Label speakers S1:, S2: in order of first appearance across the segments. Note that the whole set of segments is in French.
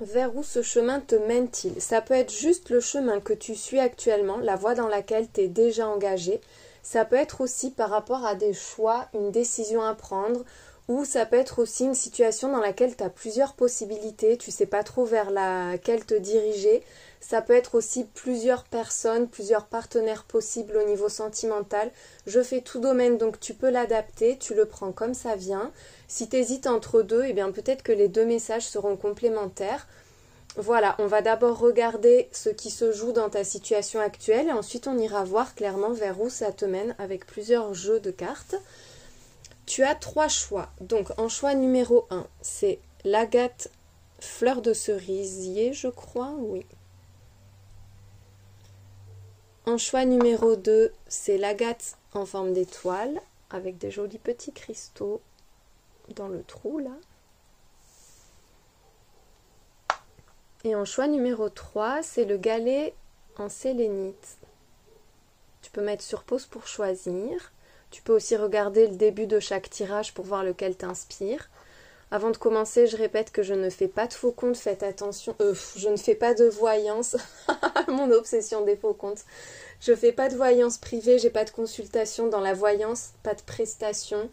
S1: Vers où ce chemin te mène-t-il? Ça peut être juste le chemin que tu suis actuellement, la voie dans laquelle tu es déjà engagé. Ça peut être aussi par rapport à des choix, une décision à prendre, ou ça peut être aussi une situation dans laquelle tu as plusieurs possibilités, tu sais pas trop vers laquelle te diriger. Ça peut être aussi plusieurs personnes, plusieurs partenaires possibles au niveau sentimental. Je fais tout domaine, donc tu peux l'adapter, tu le prends comme ça vient. Si tu hésites entre deux, eh bien peut-être que les deux messages seront complémentaires. Voilà, on va d'abord regarder ce qui se joue dans ta situation actuelle et ensuite on ira voir clairement vers où ça te mène avec plusieurs jeux de cartes. Tu as 3 choix. Donc en choix numéro 1, c'est l'agate fleur de cerisier, je crois, oui. En choix numéro 2, c'est l'agate en forme d'étoile avec des jolis petits cristaux dans le trou là. Et en choix numéro 3, c'est le galet en sélénite. Tu peux mettre sur pause pour choisir. Tu peux aussi regarder le début de chaque tirage pour voir lequel t'inspire. Avant de commencer, je répète que je ne fais pas de faux comptes, faites attention. Je ne fais pas de voyance. Mon obsession des faux comptes. Je fais pas de voyance privée, j'ai pas de consultation dans la voyance, pas de prestation.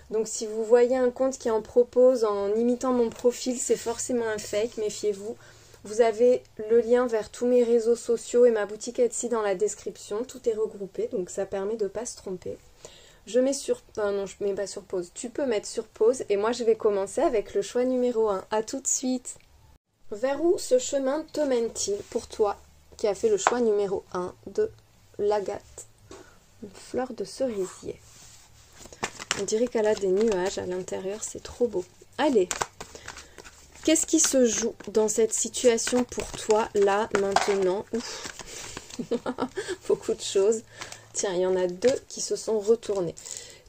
S1: Donc si vous voyez un compte qui en propose en imitant mon profil, c'est forcément un fake, méfiez-vous. Vous avez le lien vers tous mes réseaux sociaux et ma boutique Etsy dans la description. Tout est regroupé, donc ça permet de ne pas se tromper. Je mets sur... non, je ne mets pas sur pause. Tu peux mettre sur pause et moi je vais commencer avec le choix numéro 1. A tout de suite. Vers où ce chemin te mène-t-il pour toi qui as fait le choix numéro 1 de l'agate, une fleur de cerisier. On dirait qu'elle a des nuages à l'intérieur, c'est trop beau. Allez! Qu'est-ce qui se joue dans cette situation pour toi, là, maintenant? Ouf. Beaucoup de choses. Tiens, il y en a 2 qui se sont retournées.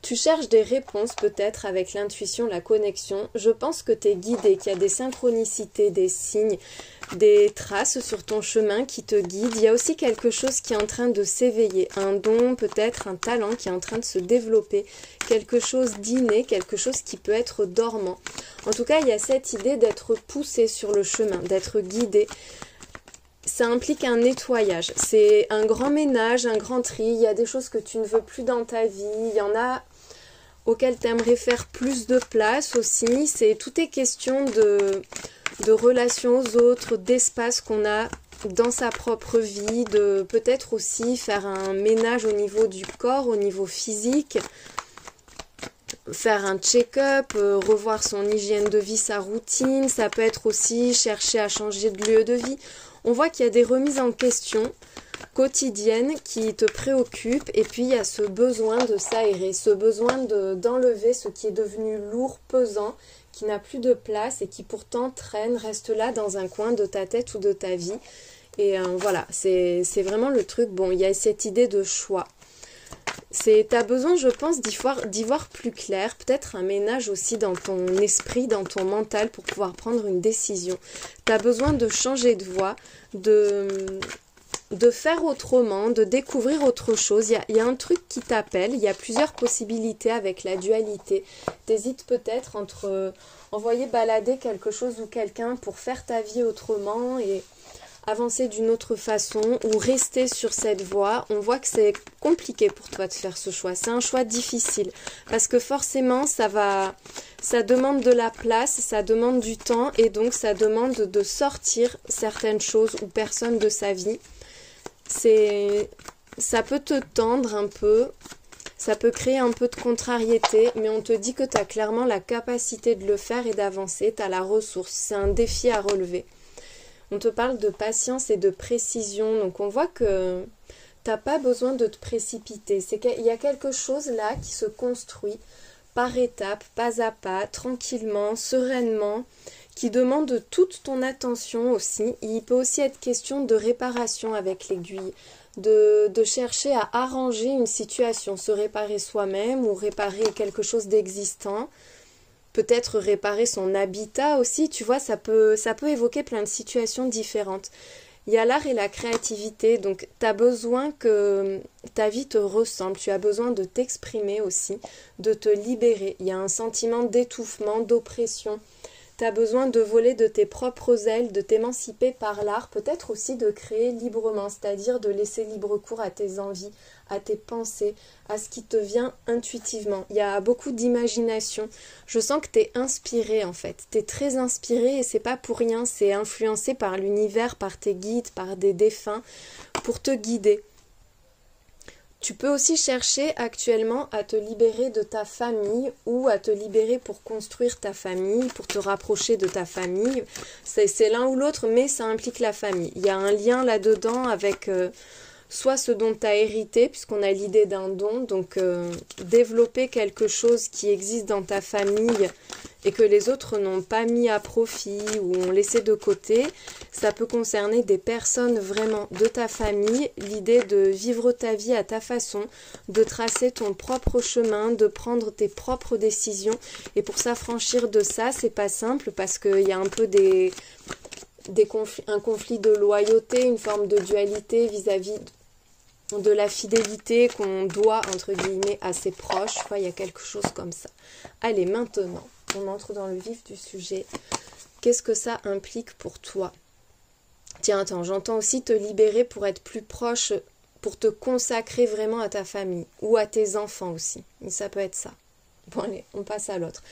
S1: Tu cherches des réponses peut-être avec l'intuition, la connexion. Je pense que tu es guidé, qu'il y a des synchronicités, des signes, des traces sur ton chemin qui te guident. Il y a aussi quelque chose qui est en train de s'éveiller. Un don, peut-être un talent qui est en train de se développer. Quelque chose d'inné, quelque chose qui peut être dormant. En tout cas, il y a cette idée d'être poussé sur le chemin, d'être guidé. Ça implique un nettoyage. C'est un grand ménage, un grand tri. Il y a des choses que tu ne veux plus dans ta vie. Il y en a auxquelles tu aimerais faire plus de place aussi. Tout est question de relations aux autres, d'espace qu'on a dans sa propre vie, de peut-être aussi faire un ménage au niveau du corps, au niveau physique, faire un check-up, revoir son hygiène de vie, sa routine. Ça peut être aussi chercher à changer de lieu de vie. On voit qu'il y a des remises en question quotidiennes qui te préoccupent et puis il y a ce besoin de s'aérer, ce besoin d'enlever ce qui est devenu lourd, pesant, qui n'a plus de place et qui pourtant traîne, reste là dans un coin de ta tête ou de ta vie. Et voilà, c'est vraiment le truc. Bon, il y a cette idée de choix. Tu as besoin, je pense, d'y voir plus clair, peut-être un ménage aussi dans ton esprit, dans ton mental pour pouvoir prendre une décision. Tu as besoin de changer de voie, de faire autrement, de découvrir autre chose. Il y a un truc qui t'appelle, il y a plusieurs possibilités avec la dualité. T'hésites peut-être entre envoyer balader quelque chose ou quelqu'un pour faire ta vie autrement et avancer d'une autre façon ou rester sur cette voie. On voit que c'est compliqué pour toi de faire ce choix. C'est un choix difficile parce que forcément ça demande de la place, ça demande du temps et donc ça demande de sortir certaines choses ou personnes de sa vie. Ça peut te tendre un peu, ça peut créer un peu de contrariété, mais on te dit que tu as clairement la capacité de le faire et d'avancer, tu as la ressource, c'est un défi à relever. On te parle de patience et de précision, donc on voit que tu n'as pas besoin de te précipiter. Il y a quelque chose là qui se construit par étapes, pas à pas, tranquillement, sereinement, qui demande toute ton attention aussi. Il peut aussi être question de réparation avec l'aiguille, de chercher à arranger une situation, se réparer soi-même ou réparer quelque chose d'existant. Peut-être réparer son habitat aussi, tu vois, ça peut évoquer plein de situations différentes. Il y a l'art et la créativité, donc tu as besoin que ta vie te ressemble, tu as besoin de t'exprimer aussi, de te libérer. Il y a un sentiment d'étouffement, d'oppression, Tu as besoin de voler de tes propres ailes, de t'émanciper par l'art, peut-être aussi de créer librement, c'est-à-dire de laisser libre cours à tes envies, à tes pensées, à ce qui te vient intuitivement. Il y a beaucoup d'imagination. Je sens que tu es inspiré en fait. Tu es très inspiré et c'est pas pour rien, c'est influencé par l'univers, par tes guides, par des défunts, pour te guider. Tu peux aussi chercher actuellement à te libérer de ta famille ou à te libérer pour construire ta famille, pour te rapprocher de ta famille. C'est l'un ou l'autre, mais ça implique la famille. Il y a un lien là-dedans avec soit ce dont tu as hérité, puisqu'on a l'idée d'un don, donc développer quelque chose qui existe dans ta famille et que les autres n'ont pas mis à profit ou ont laissé de côté. Ça peut concerner des personnes vraiment de ta famille, l'idée de vivre ta vie à ta façon, de tracer ton propre chemin, de prendre tes propres décisions. Et pour s'affranchir de ça, c'est pas simple parce qu'il y a un peu un conflit de loyauté, une forme de dualité vis-à-vis de la fidélité qu'on doit, entre guillemets, à ses proches. Il y a quelque chose comme ça. Allez, maintenant, on entre dans le vif du sujet. Qu'est-ce que ça implique pour toi ? Tiens, attends, j'entends aussi te libérer pour être plus proche, pour te consacrer vraiment à ta famille ou à tes enfants aussi. Et ça peut être ça. Bon, allez, on passe à l'autre.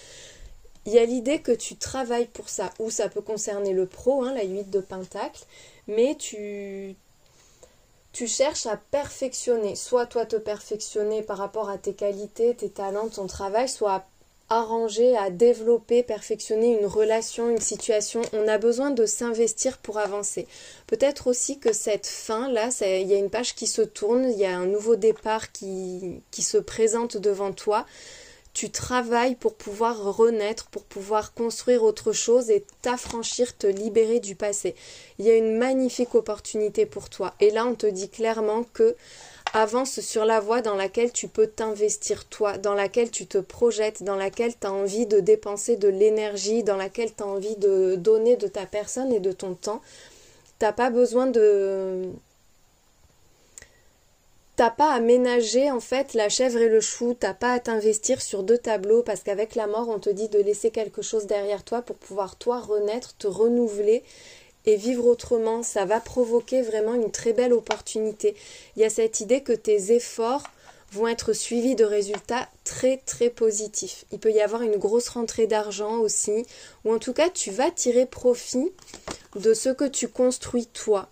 S1: Il y a l'idée que tu travailles pour ça, ou ça peut concerner le pro, la 8 de Pentacle, mais tu cherches à perfectionner, soit toi te perfectionner par rapport à tes qualités, tes talents, ton travail, soit à arranger, à développer, perfectionner une relation, une situation. On a besoin de s'investir pour avancer. Peut-être aussi que cette fin-là, il y a une page qui se tourne, il y a un nouveau départ qui se présente devant toi. Tu travailles pour pouvoir renaître, pour pouvoir construire autre chose et t'affranchir, te libérer du passé. Il y a une magnifique opportunité pour toi. Et là, on te dit clairement que avance sur la voie dans laquelle tu peux t'investir toi, dans laquelle tu te projettes, dans laquelle tu as envie de dépenser de l'énergie, dans laquelle tu as envie de donner de ta personne et de ton temps. T'as pas besoin de... T'as pas à ménager en fait la chèvre et le chou, t'as pas à t'investir sur 2 tableaux parce qu'avec la mort on te dit de laisser quelque chose derrière toi pour pouvoir toi renaître, te renouveler et vivre autrement. Ça va provoquer vraiment une très belle opportunité. Il y a cette idée que tes efforts vont être suivis de résultats très très positifs. Il peut y avoir une grosse rentrée d'argent aussi, ou en tout cas tu vas tirer profit de ce que tu construis toi.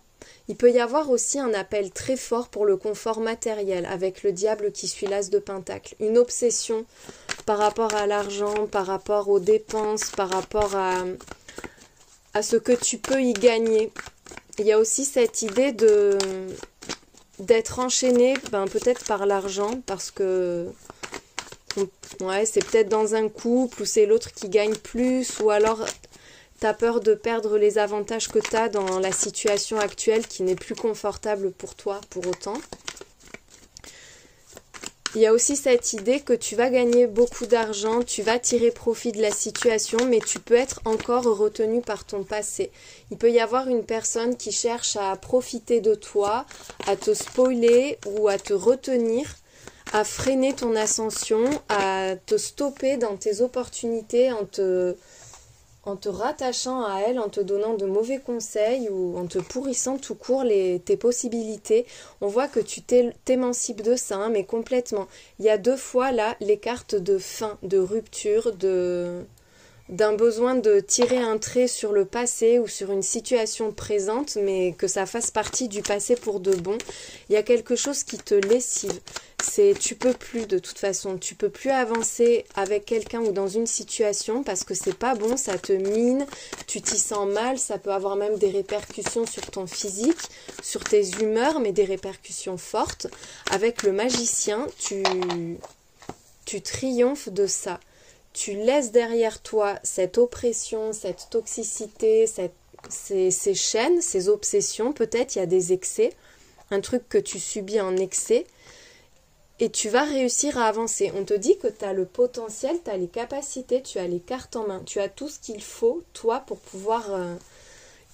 S1: Il peut y avoir aussi un appel très fort pour le confort matériel avec le diable qui suit l'as de Pentacle. Une obsession par rapport à l'argent, par rapport aux dépenses, par rapport à ce que tu peux y gagner. Il y a aussi cette idée d'être enchaîné peut-être par l'argent parce que c'est peut-être dans un couple où c'est l'autre qui gagne plus ou alors... T'as peur de perdre les avantages que tu as dans la situation actuelle qui n'est plus confortable pour toi pour autant. Il y a aussi cette idée que tu vas gagner beaucoup d'argent, tu vas tirer profit de la situation, mais tu peux être encore retenu par ton passé. Il peut y avoir une personne qui cherche à profiter de toi, à te spoiler ou à te retenir, à freiner ton ascension, à te stopper dans tes opportunités en te rattachant à elle, en te donnant de mauvais conseils ou en te pourrissant tout court tes possibilités. On voit que tu t'émancipes de ça, mais complètement. Il y a 2 fois là les cartes de fin, de rupture, d'un besoin de tirer un trait sur le passé ou sur une situation présente, mais que ça fasse partie du passé pour de bon. Il y a quelque chose qui te lessive. Tu peux plus de toute façon, tu peux plus avancer avec quelqu'un ou dans une situation parce que c'est pas bon, ça te mine, tu t'y sens mal, ça peut avoir même des répercussions sur ton physique, sur tes humeurs, mais des répercussions fortes. Avec le magicien, tu triomphes de ça. Tu laisses derrière toi cette oppression, cette toxicité, ces chaînes, ces obsessions. Peut-être il y a des excès, un truc que tu subis en excès. Et tu vas réussir à avancer. On te dit que tu as le potentiel, tu as les capacités, tu as les cartes en main. Tu as tout ce qu'il faut, toi, pour pouvoir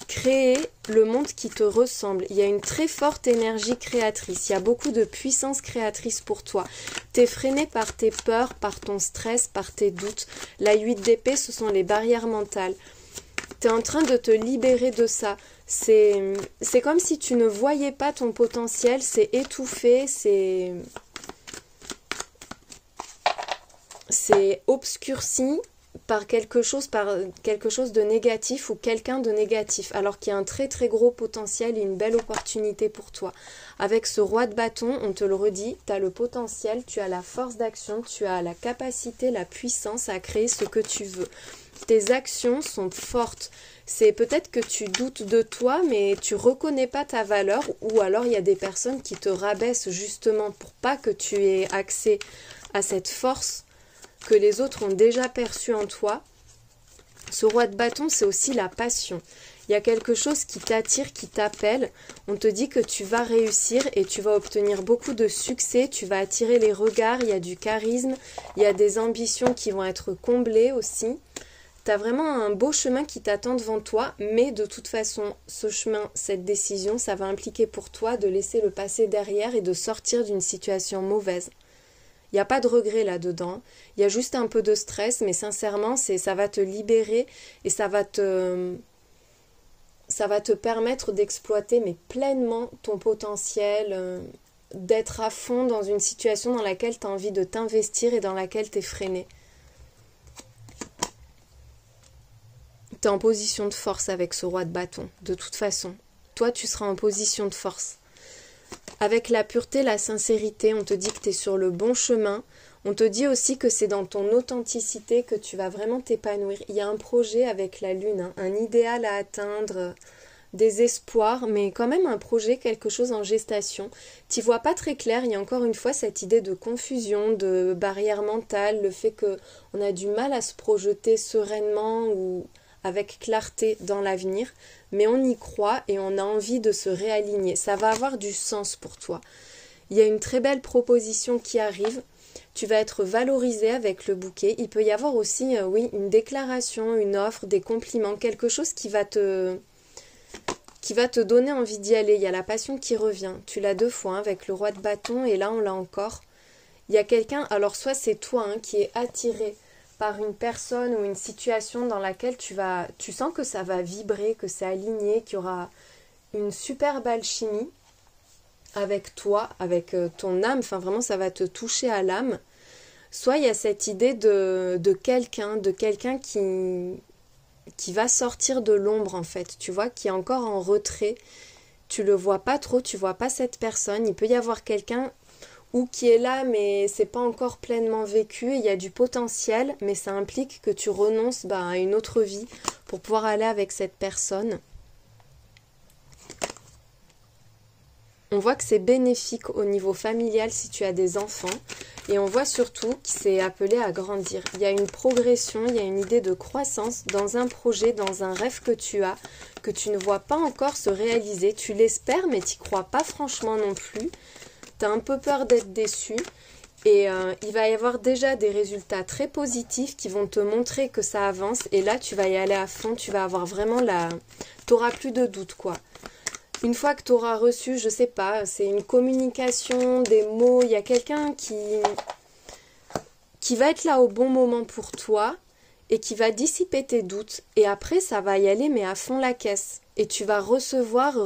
S1: créer le monde qui te ressemble. Il y a une très forte énergie créatrice. Il y a beaucoup de puissance créatrice pour toi. Tu es freiné par tes peurs, par ton stress, par tes doutes. La 8 d'épée, ce sont les barrières mentales. Tu es en train de te libérer de ça. C'est comme si tu ne voyais pas ton potentiel. C'est étouffé, c'est obscurci par quelque chose de négatif ou quelqu'un de négatif, alors qu'il y a un très très gros potentiel et une belle opportunité pour toi. Avec ce roi de bâton, on te le redit, tu as le potentiel, tu as la force d'action, tu as la capacité, la puissance à créer ce que tu veux. Tes actions sont fortes. C'est peut-être que tu doutes de toi, mais tu reconnais pas ta valeur, ou alors il y a des personnes qui te rabaissent justement pour pas que tu aies accès à cette force que les autres ont déjà perçu en toi. Ce roi de bâton, c'est aussi la passion. Il y a quelque chose qui t'attire, qui t'appelle. On te dit que tu vas réussir et tu vas obtenir beaucoup de succès. Tu vas attirer les regards, il y a du charisme, il y a des ambitions qui vont être comblées aussi. Tu as vraiment un beau chemin qui t'attend devant toi, mais de toute façon, ce chemin, cette décision, ça va impliquer pour toi de laisser le passé derrière et de sortir d'une situation mauvaise. Il n'y a pas de regret là-dedans, il y a juste un peu de stress, mais sincèrement, ça va te libérer et ça va te permettre d'exploiter mais pleinement ton potentiel, d'être à fond dans une situation dans laquelle tu as envie de t'investir et dans laquelle tu es freiné. Tu es en position de force avec ce roi de bâton, de toute façon. Toi, tu seras en position de force. Avec la pureté, la sincérité, on te dit que tu es sur le bon chemin. On te dit aussi que c'est dans ton authenticité que tu vas vraiment t'épanouir. Il y a un projet avec la lune, hein, un idéal à atteindre, des espoirs, mais quand même un projet, quelque chose en gestation. Tu vois pas très clair, il y a encore une fois cette idée de confusion, de barrière mentale, le fait qu'on a du mal à se projeter sereinement ou avec clarté dans l'avenir, mais on y croit et on a envie de se réaligner. Ça va avoir du sens pour toi. Il y a une très belle proposition qui arrive. Tu vas être valorisé avec le bouquet. Il peut y avoir aussi, une déclaration, une offre, des compliments, quelque chose qui va te donner envie d'y aller. Il y a la passion qui revient. Tu l'as 2 fois avec le roi de bâton et là on l'a encore. Il y a quelqu'un, alors soit c'est toi qui est attiré par une personne ou une situation dans laquelle tu sens que ça va vibrer, que c'est aligné, qu'il y aura une superbe alchimie avec toi, avec ton âme, enfin vraiment ça va te toucher à l'âme. Soit il y a cette idée de quelqu'un qui va sortir de l'ombre en fait, tu vois, qui est encore en retrait, tu le vois pas trop, tu vois pas cette personne, il peut y avoir quelqu'un ou qui est là mais c'est pas encore pleinement vécu, il y a du potentiel mais ça implique que tu renonces à une autre vie pour pouvoir aller avec cette personne. On voit que c'est bénéfique au niveau familial si tu as des enfants et on voit surtout que c'est appelé à grandir. Il y a une progression, il y a une idée de croissance dans un projet, dans un rêve que tu as, que tu ne vois pas encore se réaliser. Tu l'espères mais tu n'y crois pas franchement non plus. Tu as un peu peur d'être déçu et il va y avoir déjà des résultats très positifs qui vont te montrer que ça avance et là tu vas y aller à fond, tu vas avoir vraiment tu n'auras plus de doute quoi. Une fois que tu auras reçu, je sais pas, c'est une communication, des mots, il y a quelqu'un qui va être là au bon moment pour toi et qui va dissiper tes doutes et après ça va y aller mais à fond la caisse et tu vas recevoir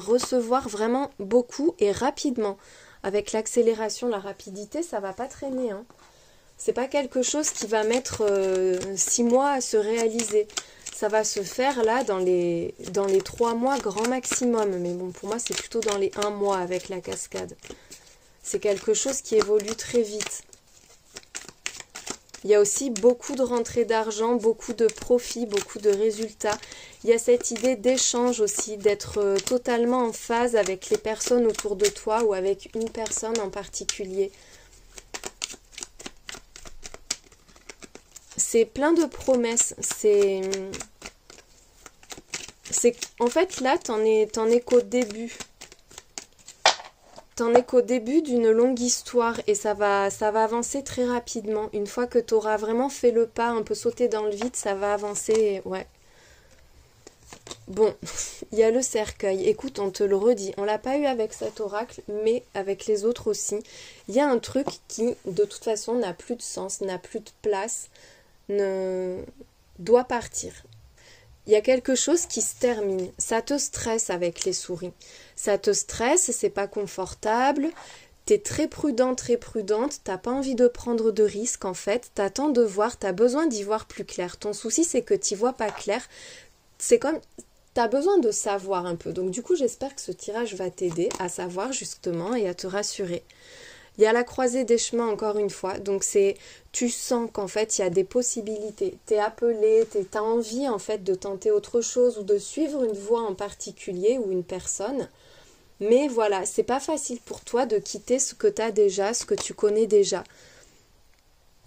S1: vraiment beaucoup et rapidement. Avec l'accélération, la rapidité, ça va pas traîner. C'est pas quelque chose qui va mettre 6 mois à se réaliser. Ça va se faire là dans les 3 mois grand maximum. Mais bon, pour moi, c'est plutôt dans les 1 mois avec la cascade. C'est quelque chose qui évolue très vite. Il y a aussi beaucoup de rentrées d'argent, beaucoup de profits, beaucoup de résultats. Il y a cette idée d'échange aussi, d'être totalement en phase avec les personnes autour de toi ou avec une personne en particulier. C'est plein de promesses. En fait, là, t'en es qu'au début. T'en es qu'au début d'une longue histoire et ça va avancer très rapidement. Une fois que tu auras vraiment fait le pas, un peu sauté dans le vide, ça va avancer, ouais. Bon, il y a le cercueil. Écoute, on te le redit. On l'a pas eu avec cet oracle, mais avec les autres aussi. Il y a un truc qui, de toute façon, n'a plus de sens, n'a plus de place, ne doit partir. Il y a quelque chose qui se termine. Ça te stresse avec les souris. Ça te stresse, c'est pas confortable. T'es très prudent, très prudente. T'as pas envie de prendre de risques en fait. T'attends de voir, t'as besoin d'y voir plus clair. Ton souci, c'est que t'y vois pas clair. C'est comme... T'as besoin de savoir un peu. Donc du coup, j'espère que ce tirage va t'aider à savoir justement et à te rassurer. Il y a la croisée des chemins encore une fois. Donc c'est, tu sens qu'en fait, il y a des possibilités. T'es appelé, t'as envie en fait de tenter autre chose ou de suivre une voie en particulier ou une personne. Mais voilà, c'est pas facile pour toi de quitter ce que t'as déjà, ce que tu connais déjà.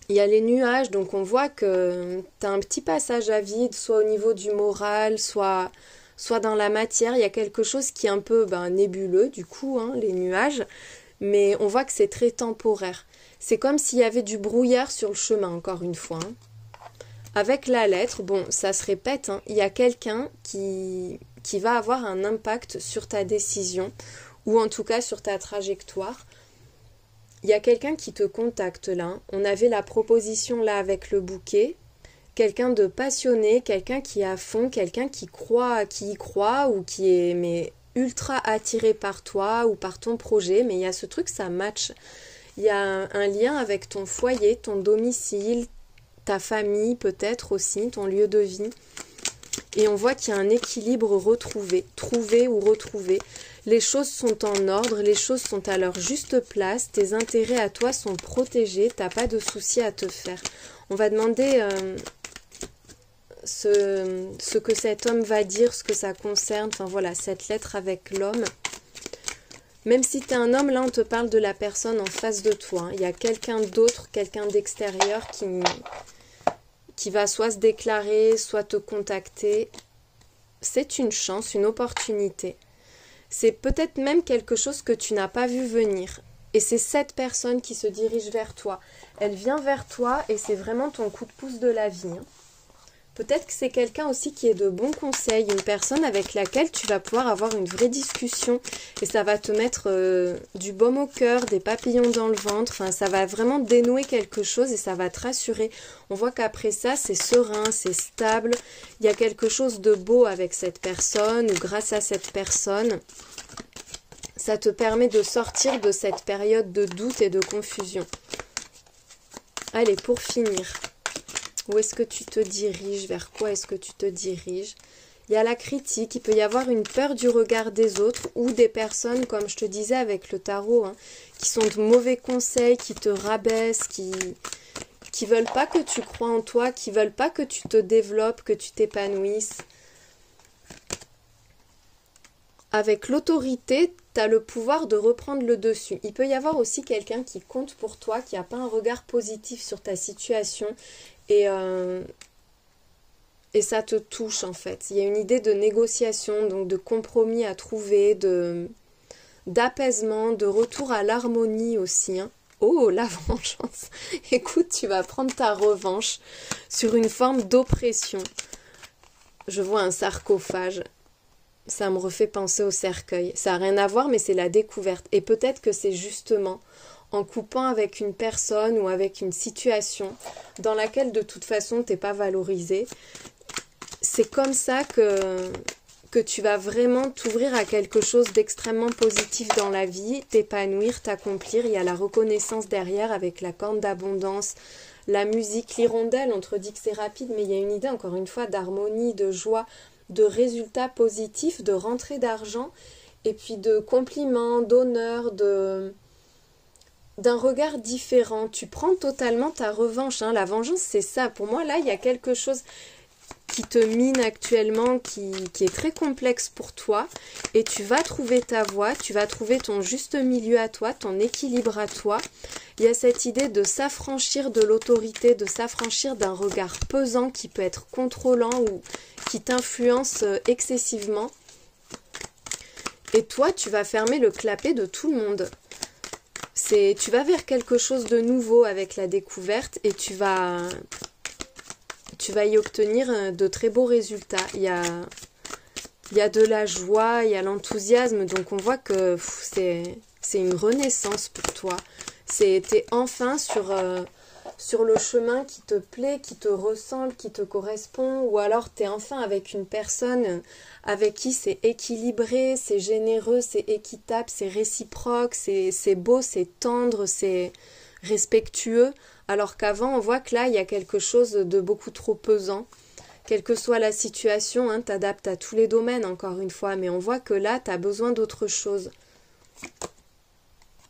S1: Il y a les nuages, donc on voit que tu as un petit passage à vide, soit au niveau du moral, soit dans la matière. Il y a quelque chose qui est un peu nébuleux, du coup, hein, les nuages. Mais on voit que c'est très temporaire. C'est comme s'il y avait du brouillard sur le chemin, encore une fois. Hein. Avec la lettre, bon, ça se répète, hein, il y a quelqu'un qui va avoir un impact sur ta décision, ou en tout cas sur ta trajectoire. Il y a quelqu'un qui te contacte là. On avait la proposition là avec le bouquet. Quelqu'un de passionné, quelqu'un qui est à fond, quelqu'un qui y croit ou qui est ultra attiré par toi ou par ton projet. Mais il y a ce truc, ça match. Il y a un lien avec ton foyer, ton domicile, ta famille peut-être aussi, ton lieu de vie. Et on voit qu'il y a un équilibre retrouvé, trouvé ou retrouvé. Les choses sont en ordre, les choses sont à leur juste place, tes intérêts à toi sont protégés, t'as pas de soucis à te faire. On va demander ce que cet homme va dire, ce que ça concerne, enfin voilà, cette lettre avec l'homme. Même si t'es un homme, là on te parle de la personne en face de toi. Hein. Il y a quelqu'un d'autre, quelqu'un d'extérieur qui va soit se déclarer, soit te contacter. C'est une chance, une opportunité. C'est peut-être même quelque chose que tu n'as pas vu venir. Et c'est cette personne qui se dirige vers toi. Elle vient vers toi et c'est vraiment ton coup de pouce de la vie. Hein. Peut-être que c'est quelqu'un aussi qui est de bons conseils, une personne avec laquelle tu vas pouvoir avoir une vraie discussion et ça va te mettre du baume au cœur, des papillons dans le ventre, enfin ça va vraiment dénouer quelque chose et ça va te rassurer. On voit qu'après ça c'est serein, c'est stable, il y a quelque chose de beau avec cette personne ou grâce à cette personne. Ça te permet de sortir de cette période de doute et de confusion. Allez, pour finir... Où est-ce que tu te diriges? Vers quoi est-ce que tu te diriges? Il y a la critique, il peut y avoir une peur du regard des autres ou des personnes, comme je te disais avec le tarot, hein, qui sont de mauvais conseils, qui te rabaissent, qui veulent pas que tu crois en toi, qui veulent pas que tu te développes, que tu t'épanouisses. Avec l'autorité, tu as le pouvoir de reprendre le dessus. Il peut y avoir aussi quelqu'un qui compte pour toi, qui n'a pas un regard positif sur ta situation et ça te touche en fait. Il y a une idée de négociation, donc de compromis à trouver, d'apaisement, de retour à l'harmonie aussi. Hein. Oh, la vengeance! Écoute, tu vas prendre ta revanche sur une forme d'oppression. Je vois un sarcophage. Ça me refait penser au cercueil. Ça n'a rien à voir, mais c'est la découverte. Et peut-être que c'est justement en coupant avec une personne ou avec une situation dans laquelle de toute façon tu n'es pas valorisé. C'est comme ça que tu vas vraiment t'ouvrir à quelque chose d'extrêmement positif dans la vie, t'épanouir, t'accomplir. Il y a la reconnaissance derrière avec la corne d'abondance, la musique, l'hirondelle. On te dit que c'est rapide, mais il y a une idée encore une fois d'harmonie, de joie, de résultats positifs, de rentrée d'argent et puis de compliments, d'honneur, d'un regard différent. Tu prends totalement ta revanche. Hein. La vengeance, c'est ça. Pour moi, là, il y a quelque chose qui te mine actuellement, qui est très complexe pour toi. Et tu vas trouver ta voie, tu vas trouver ton juste milieu à toi, ton équilibre à toi. Il y a cette idée de s'affranchir de l'autorité, de s'affranchir d'un regard pesant qui peut être contrôlant ou qui t'influence excessivement. Et toi, tu vas fermer le clapet de tout le monde. Tu vas vers quelque chose de nouveau avec la découverte et tu vas y obtenir de très beaux résultats. Il y a Il y a de la joie, il y a l'enthousiasme, donc on voit que c'est une renaissance pour toi. T'es enfin sur le chemin qui te plaît, qui te ressemble, qui te correspond, ou alors t'es enfin avec une personne avec qui c'est équilibré, c'est généreux, c'est équitable, c'est réciproque, c'est beau, c'est tendre, c'est respectueux, alors qu'avant on voit que là il y a quelque chose de beaucoup trop pesant. Quelle que soit la situation, hein, t'adaptes à tous les domaines encore une fois, mais on voit que là t'as besoin d'autre chose.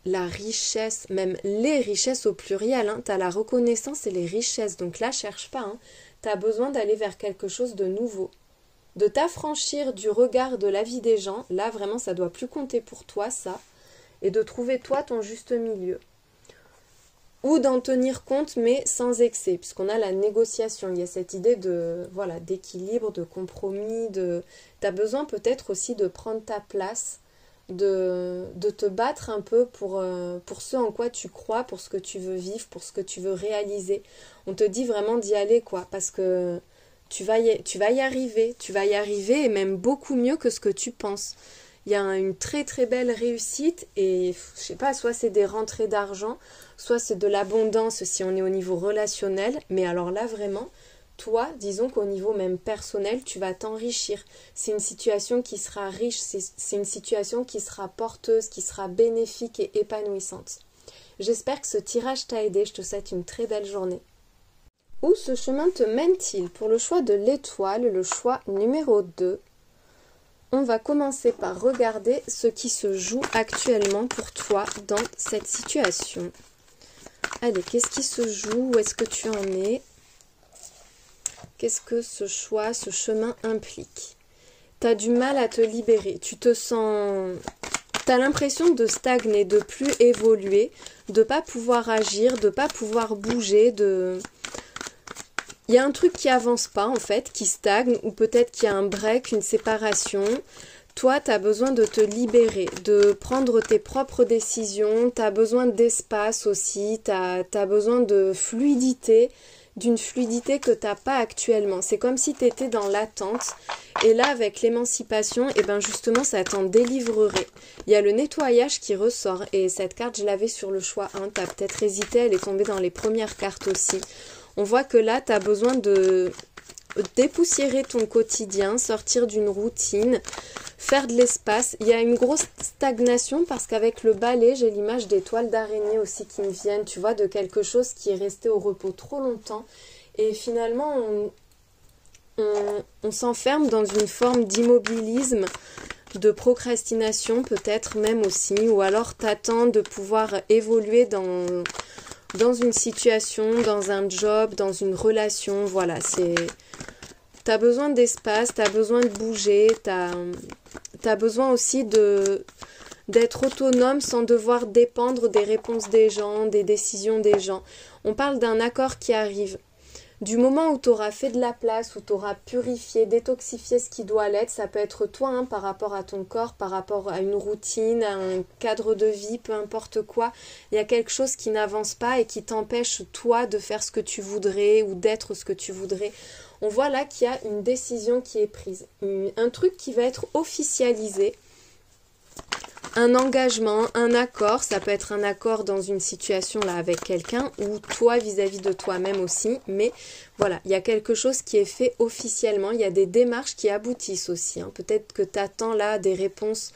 S1: La richesse, même les richesses au pluriel, hein, tu as la reconnaissance et les richesses, donc là cherche pas, hein, tu as besoin d'aller vers quelque chose de nouveau, de t'affranchir du regard de la vie des gens, là vraiment ça doit plus compter pour toi ça, et de trouver toi ton juste milieu, ou d'en tenir compte mais sans excès, puisqu'on a la négociation, il y a cette idée de voilà d'équilibre, de compromis, tu as besoin peut-être aussi de prendre ta place, de te battre un peu pour ce en quoi tu crois, pour ce que tu veux vivre, pour ce que tu veux réaliser. On te dit vraiment d'y aller, quoi, parce que tu vas y arriver et même beaucoup mieux que ce que tu penses. Il y a une très très belle réussite et je sais pas, soit c'est des rentrées d'argent, soit c'est de l'abondance si on est au niveau relationnel, mais alors là vraiment, toi, disons qu'au niveau même personnel, tu vas t'enrichir. C'est une situation qui sera riche, c'est une situation qui sera porteuse, qui sera bénéfique et épanouissante. J'espère que ce tirage t'a aidé, je te souhaite une très belle journée. Où ce chemin te mène-t-il? Pour le choix de l'étoile, le choix numéro 2, on va commencer par regarder ce qui se joue actuellement pour toi dans cette situation. Allez, qu'est-ce qui se joue? Où est-ce que tu en es? Qu'est-ce que ce choix, ce chemin implique? Tu as du mal à te libérer, tu te sens... Tu as l'impression de stagner, de plus évoluer, de pas pouvoir agir, de pas pouvoir bouger, Il y a un truc qui avance pas en fait, qui stagne, ou peut-être qu'il y a un break, une séparation. Toi, tu as besoin de te libérer, de prendre tes propres décisions, tu as besoin d'espace aussi, tu as besoin de fluidité, d'une fluidité que tu n'as pas actuellement. C'est comme si tu étais dans l'attente. Et là, avec l'émancipation, et ben justement, ça t'en délivrerait. Il y a le nettoyage qui ressort. Et cette carte, je l'avais sur le choix 1. Tu as peut-être hésité, elle est tombée dans les premières cartes aussi. On voit que là, tu as besoin de dépoussiérer ton quotidien, sortir d'une routine, faire de l'espace. Il y a une grosse stagnation parce qu'avec le balai, j'ai l'image des toiles d'araignée aussi qui me viennent, tu vois, de quelque chose qui est resté au repos trop longtemps. Et finalement, on s'enferme dans une forme d'immobilisme, de procrastination peut-être même aussi, ou alors t'attends de pouvoir évoluer dans une situation, dans un job, dans une relation, voilà, t'as besoin d'espace, t'as besoin de bouger, t'as besoin aussi d'être autonome sans devoir dépendre des réponses des gens, des décisions des gens. On parle d'un accord qui arrive. Du moment où tu auras fait de la place, où tu auras purifié, détoxifié ce qui doit l'être, ça peut être toi hein, par rapport à ton corps, par rapport à une routine, à un cadre de vie, peu importe quoi. Il y a quelque chose qui n'avance pas et qui t'empêche toi de faire ce que tu voudrais ou d'être ce que tu voudrais. On voit là qu'il y a une décision qui est prise, un truc qui va être officialisé. Un engagement, un accord, ça peut être un accord dans une situation là avec quelqu'un ou toi vis-à-vis de toi-même aussi, mais voilà, il y a quelque chose qui est fait officiellement, il y a des démarches qui aboutissent aussi, hein. Peut-être que tu attends là des réponses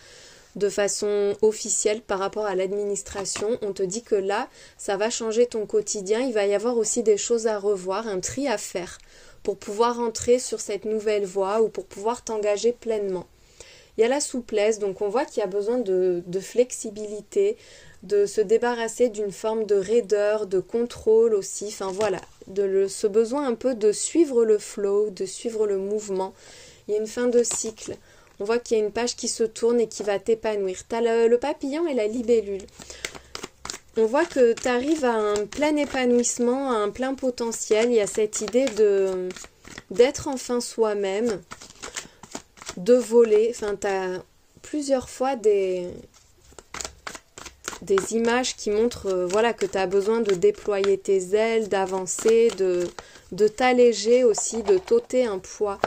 S1: de façon officielle par rapport à l'administration, on te dit que là, ça va changer ton quotidien, il va y avoir aussi des choses à revoir, un tri à faire pour pouvoir entrer sur cette nouvelle voie ou pour pouvoir t'engager pleinement. Il y a la souplesse, donc on voit qu'il y a besoin de flexibilité, de se débarrasser d'une forme de raideur, de contrôle aussi, enfin voilà, ce besoin un peu de suivre le flow, de suivre le mouvement. Il y a une fin de cycle. On voit qu'il y a une page qui se tourne et qui va t'épanouir. Tu as le papillon et la libellule. On voit que tu arrives à un plein épanouissement, à un plein potentiel. Il y a cette idée d'être enfin soi-même, de voler. Enfin, tu as plusieurs fois des images qui montrent voilà, que tu as besoin de déployer tes ailes, d'avancer, de t'alléger aussi, de t'ôter un poids.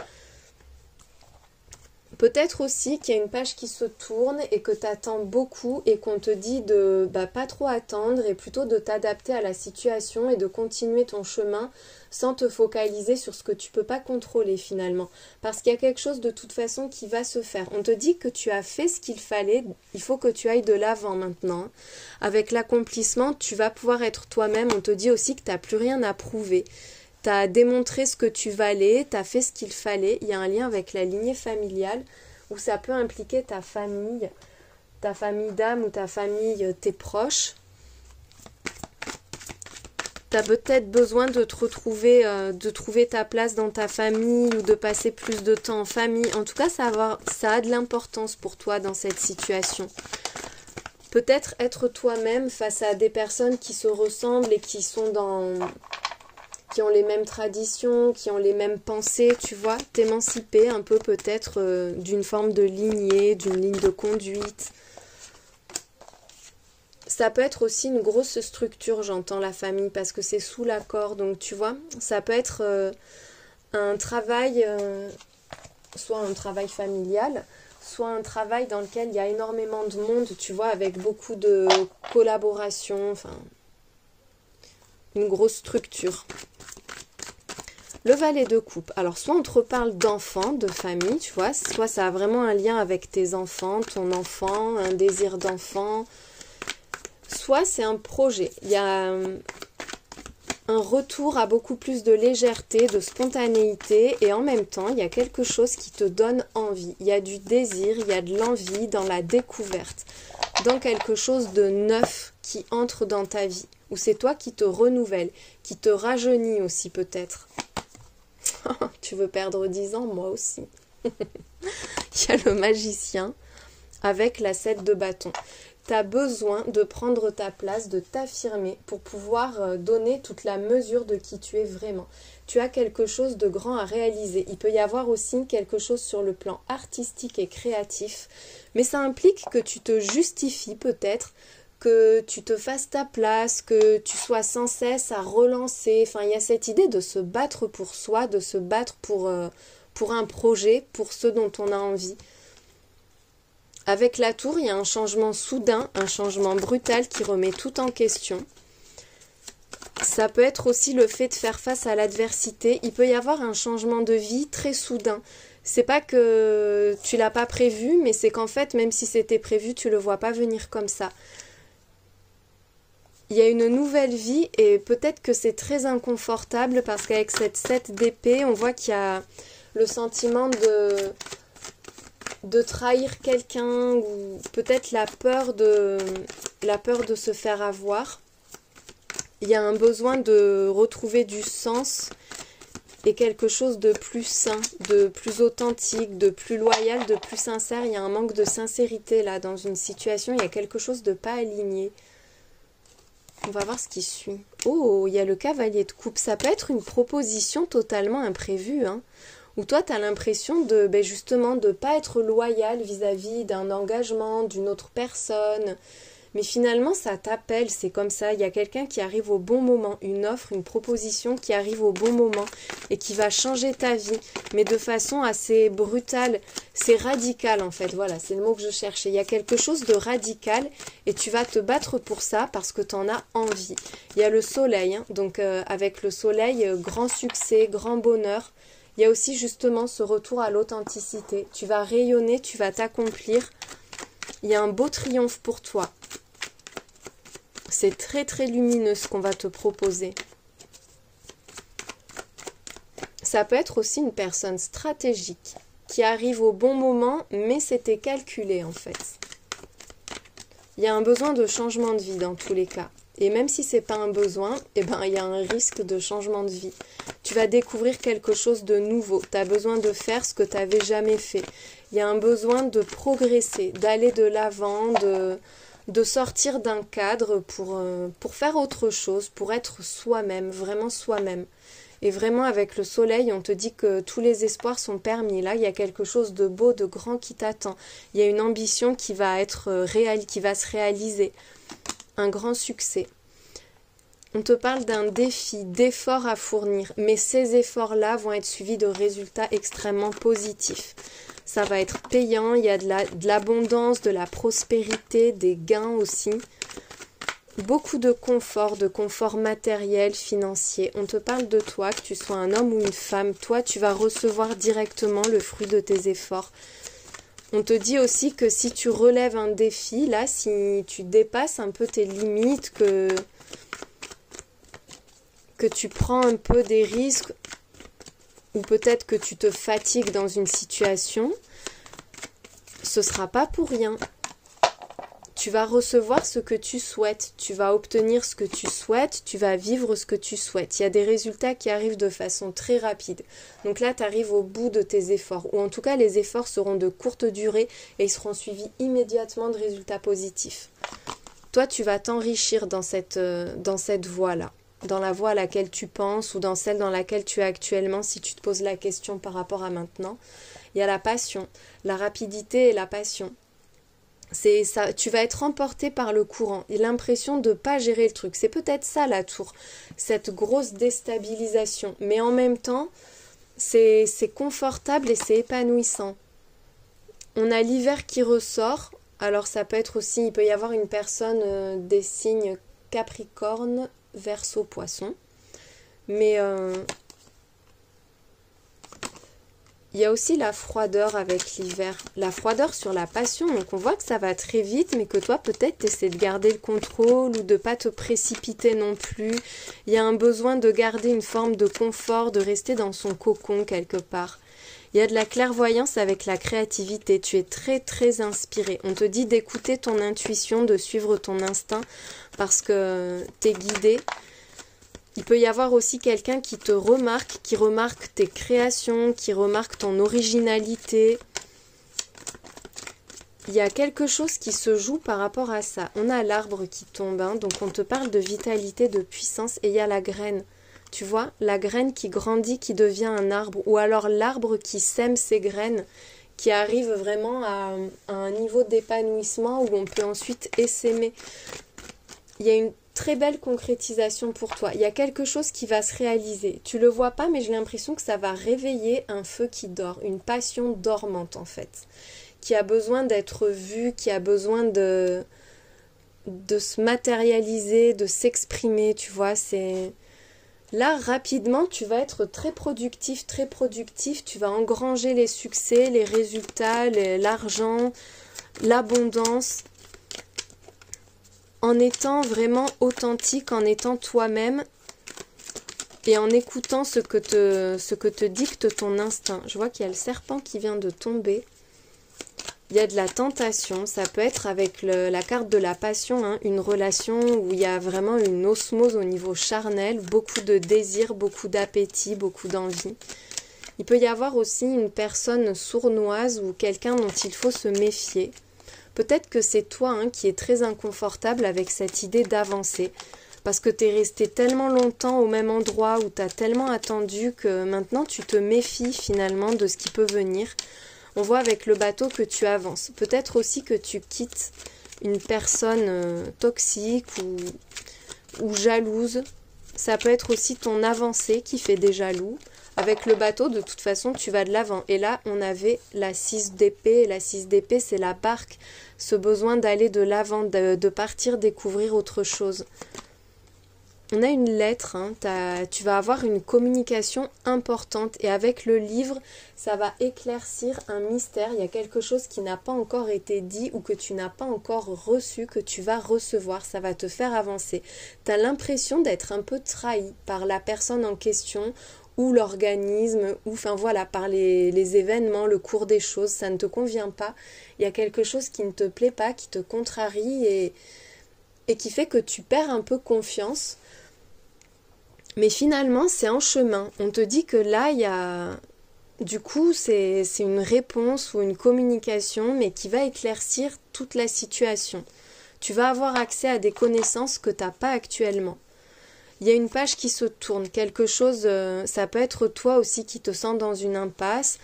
S1: Peut-être aussi qu'il y a une page qui se tourne et que tu attends beaucoup et qu'on te dit de pas trop attendre et plutôt de t'adapter à la situation et de continuer ton chemin sans te focaliser sur ce que tu peux pas contrôler finalement. Parce qu'il y a quelque chose de toute façon qui va se faire. On te dit que tu as fait ce qu'il fallait, il faut que tu ailles de l'avant maintenant. Avec l'accomplissement, tu vas pouvoir être toi-même. On te dit aussi que tu n'as plus rien à prouver. Tu as démontré ce que tu valais, tu as fait ce qu'il fallait. Il y a un lien avec la lignée familiale où ça peut impliquer ta famille d'âme ou ta famille, tes proches. Tu as peut-être besoin de te retrouver, de trouver ta place dans ta famille ou de passer plus de temps en famille. En tout cas, ça a de l'importance pour toi dans cette situation. Peut-être être toi-même face à des personnes qui se ressemblent et qui ont les mêmes traditions, qui ont les mêmes pensées, tu vois, t'émanciper un peu peut-être d'une forme de lignée, d'une ligne de conduite. Ça peut être aussi une grosse structure, j'entends la famille, parce que c'est sous l'accord, donc tu vois, ça peut être un travail, soit un travail familial, soit un travail dans lequel il y a énormément de monde, tu vois, avec beaucoup de collaboration, enfin, une grosse structure. Le valet de coupe. Alors, soit on te reparle d'enfants, de famille, tu vois, soit ça a vraiment un lien avec tes enfants, ton enfant, un désir d'enfant. Soit c'est un projet. Il y a un retour à beaucoup plus de légèreté, de spontanéité et en même temps, il y a quelque chose qui te donne envie. Il y a du désir, il y a de l'envie dans la découverte, dans quelque chose de neuf qui entre dans ta vie, où c'est toi qui te renouvelle, qui te rajeunit aussi peut-être. Tu veux perdre 10 ans? Moi aussi. Il y a le magicien avec la 7 de bâton. Tu as besoin de prendre ta place, de t'affirmer pour pouvoir donner toute la mesure de qui tu es vraiment. Tu as quelque chose de grand à réaliser. Il peut y avoir aussi quelque chose sur le plan artistique et créatif, mais ça implique que tu te justifies peut-être, que tu te fasses ta place, que tu sois sans cesse à relancer. Enfin, il y a cette idée de se battre pour soi, de se battre pour un projet, pour ce dont on a envie. Avec la tour, il y a un changement soudain, un changement brutal qui remet tout en question. Ça peut être aussi le fait de faire face à l'adversité. Il peut y avoir un changement de vie très soudain. C'est pas que tu l'as pas prévu, mais c'est qu'en fait, même si c'était prévu, tu le vois pas venir comme ça. Il y a une nouvelle vie et peut-être que c'est très inconfortable parce qu'avec cette 7 d'épée, on voit qu'il y a le sentiment de trahir quelqu'un ou peut-être la peur de se faire avoir. Il y a un besoin de retrouver du sens et quelque chose de plus sain, de plus authentique, de plus loyal, de plus sincère. Il y a un manque de sincérité là dans une situation, il y a quelque chose de pas aligné. On va voir ce qui suit. Oh, il y a le cavalier de coupe. Ça peut être une proposition totalement imprévue, hein, où toi, tu as l'impression de, justement, de ne pas être loyal vis-à-vis d'un engagement, d'une autre personne. Mais finalement, ça t'appelle, c'est comme ça. Il y a quelqu'un qui arrive au bon moment, une offre, une proposition qui arrive au bon moment et qui va changer ta vie, mais de façon assez brutale. C'est radical en fait, voilà, c'est le mot que je cherchais. Il y a quelque chose de radical et tu vas te battre pour ça parce que tu en as envie. Il y a le soleil, hein, donc avec le soleil, grand succès, grand bonheur. Il y a aussi justement ce retour à l'authenticité. Tu vas rayonner, tu vas t'accomplir. Il y a un beau triomphe pour toi. C'est très très lumineux ce qu'on va te proposer. Ça peut être aussi une personne stratégique qui arrive au bon moment, mais c'était calculé en fait. Il y a un besoin de changement de vie dans tous les cas. Et même si c'est pas un besoin, il y a un risque de changement de vie. Tu vas découvrir quelque chose de nouveau. Tu as besoin de faire ce que tu n'avais jamais fait. Il y a un besoin de progresser, d'aller de l'avant, de sortir d'un cadre pour faire autre chose, pour être soi-même, vraiment soi-même. Et vraiment avec le soleil, on te dit que tous les espoirs sont permis. Là, il y a quelque chose de beau, de grand qui t'attend. Il y a une ambition qui va être réelle, qui va se réaliser. Un grand succès. On te parle d'un défi, d'efforts à fournir, mais ces efforts-là vont être suivis de résultats extrêmement positifs. Ça va être payant, il y a de l'abondance, de la prospérité, des gains aussi. Beaucoup de confort matériel, financier. On te parle de toi, que tu sois un homme ou une femme. Toi, tu vas recevoir directement le fruit de tes efforts. On te dit aussi que si tu relèves un défi, là, si tu dépasses un peu tes limites, que tu prends un peu des risques, ou peut-être que tu te fatigues dans une situation, ce ne sera pas pour rien. Tu vas recevoir ce que tu souhaites, tu vas obtenir ce que tu souhaites, tu vas vivre ce que tu souhaites. Il y a des résultats qui arrivent de façon très rapide. Donc là, tu arrives au bout de tes efforts, ou en tout cas, les efforts seront de courte durée et ils seront suivis immédiatement de résultats positifs. Toi, tu vas t'enrichir dans cette voie-là, dans la voie à laquelle tu penses ou dans celle dans laquelle tu es actuellement, si tu te poses la question par rapport à maintenant. Il y a la passion, la rapidité et la passion. C'est ça, tu vas être emporté par le courant et l'impression de ne pas gérer le truc. C'est peut-être ça la tour, cette grosse déstabilisation. Mais en même temps, c'est confortable et c'est épanouissant. On a l'hiver qui ressort. Alors ça peut être aussi, il peut y avoir une personne des signes Capricorne, Verseau, Poisson. Mais il y a aussi la froideur avec l'hiver, la froideur sur la passion, donc on voit que ça va très vite, mais que toi peut-être tu essaies de garder le contrôle ou de ne pas te précipiter non plus. Il y a un besoin de garder une forme de confort, de rester dans son cocon quelque part. Il y a de la clairvoyance avec la créativité, tu es très très inspiré. On te dit d'écouter ton intuition, de suivre ton instinct parce que tu es guidé. Il peut y avoir aussi quelqu'un qui te remarque, qui remarque tes créations, qui remarque ton originalité. Il y a quelque chose qui se joue par rapport à ça. On a l'arbre qui tombe, hein, donc on te parle de vitalité, de puissance, et il y a la graine. Tu vois, la graine qui grandit, qui devient un arbre, ou alors l'arbre qui sème ses graines, qui arrive vraiment à un niveau d'épanouissement où on peut ensuite essaimer. Il y a une très belle concrétisation pour toi. Il y a quelque chose qui va se réaliser. Tu le vois pas, mais j'ai l'impression que ça va réveiller un feu qui dort, une passion dormante en fait, qui a besoin d'être vue, qui a besoin de se matérialiser, de s'exprimer, tu vois, c'est... Là, rapidement, tu vas être très productif, tu vas engranger les succès, les résultats, l'argent, l'abondance, en étant vraiment authentique, en étant toi-même et en écoutant ce que te dicte ton instinct. Je vois qu'il y a le serpent qui vient de tomber. Il y a de la tentation, ça peut être avec la carte de la passion, hein, une relation où il y a vraiment une osmose au niveau charnel, beaucoup de désir, beaucoup d'appétit, beaucoup d'envie. Il peut y avoir aussi une personne sournoise ou quelqu'un dont il faut se méfier. Peut-être que c'est toi hein, qui es très inconfortable avec cette idée d'avancer, parce que tu es resté tellement longtemps au même endroit où tu as tellement attendu que maintenant tu te méfies finalement de ce qui peut venir. On voit avec le bateau que tu avances. Peut-être aussi que tu quittes une personne toxique ou jalouse. Ça peut être aussi ton avancée qui fait des jaloux. Avec le bateau, de toute façon, tu vas de l'avant. Et là, on avait la 6 d'épée. La 6 d'épée, c'est la barque. Ce besoin d'aller de l'avant, de partir découvrir autre chose. On a une lettre, hein, tu vas avoir une communication importante et avec le livre, ça va éclaircir un mystère. Il y a quelque chose qui n'a pas encore été dit ou que tu n'as pas encore reçu, que tu vas recevoir. Ça va te faire avancer. Tu as l'impression d'être un peu trahi par la personne en question ou l'organisme, ou enfin voilà, par les événements, le cours des choses. Ça ne te convient pas. Il y a quelque chose qui ne te plaît pas, qui te contrarie et qui fait que tu perds un peu confiance. Mais finalement, c'est en chemin. On te dit que là, il y a... Du coup, c'est une réponse ou une communication, mais qui va éclaircir toute la situation. Tu vas avoir accès à des connaissances que tu n'as pas actuellement. Il y a une page qui se tourne. Quelque chose, ça peut être toi aussi qui te sens dans une impasse.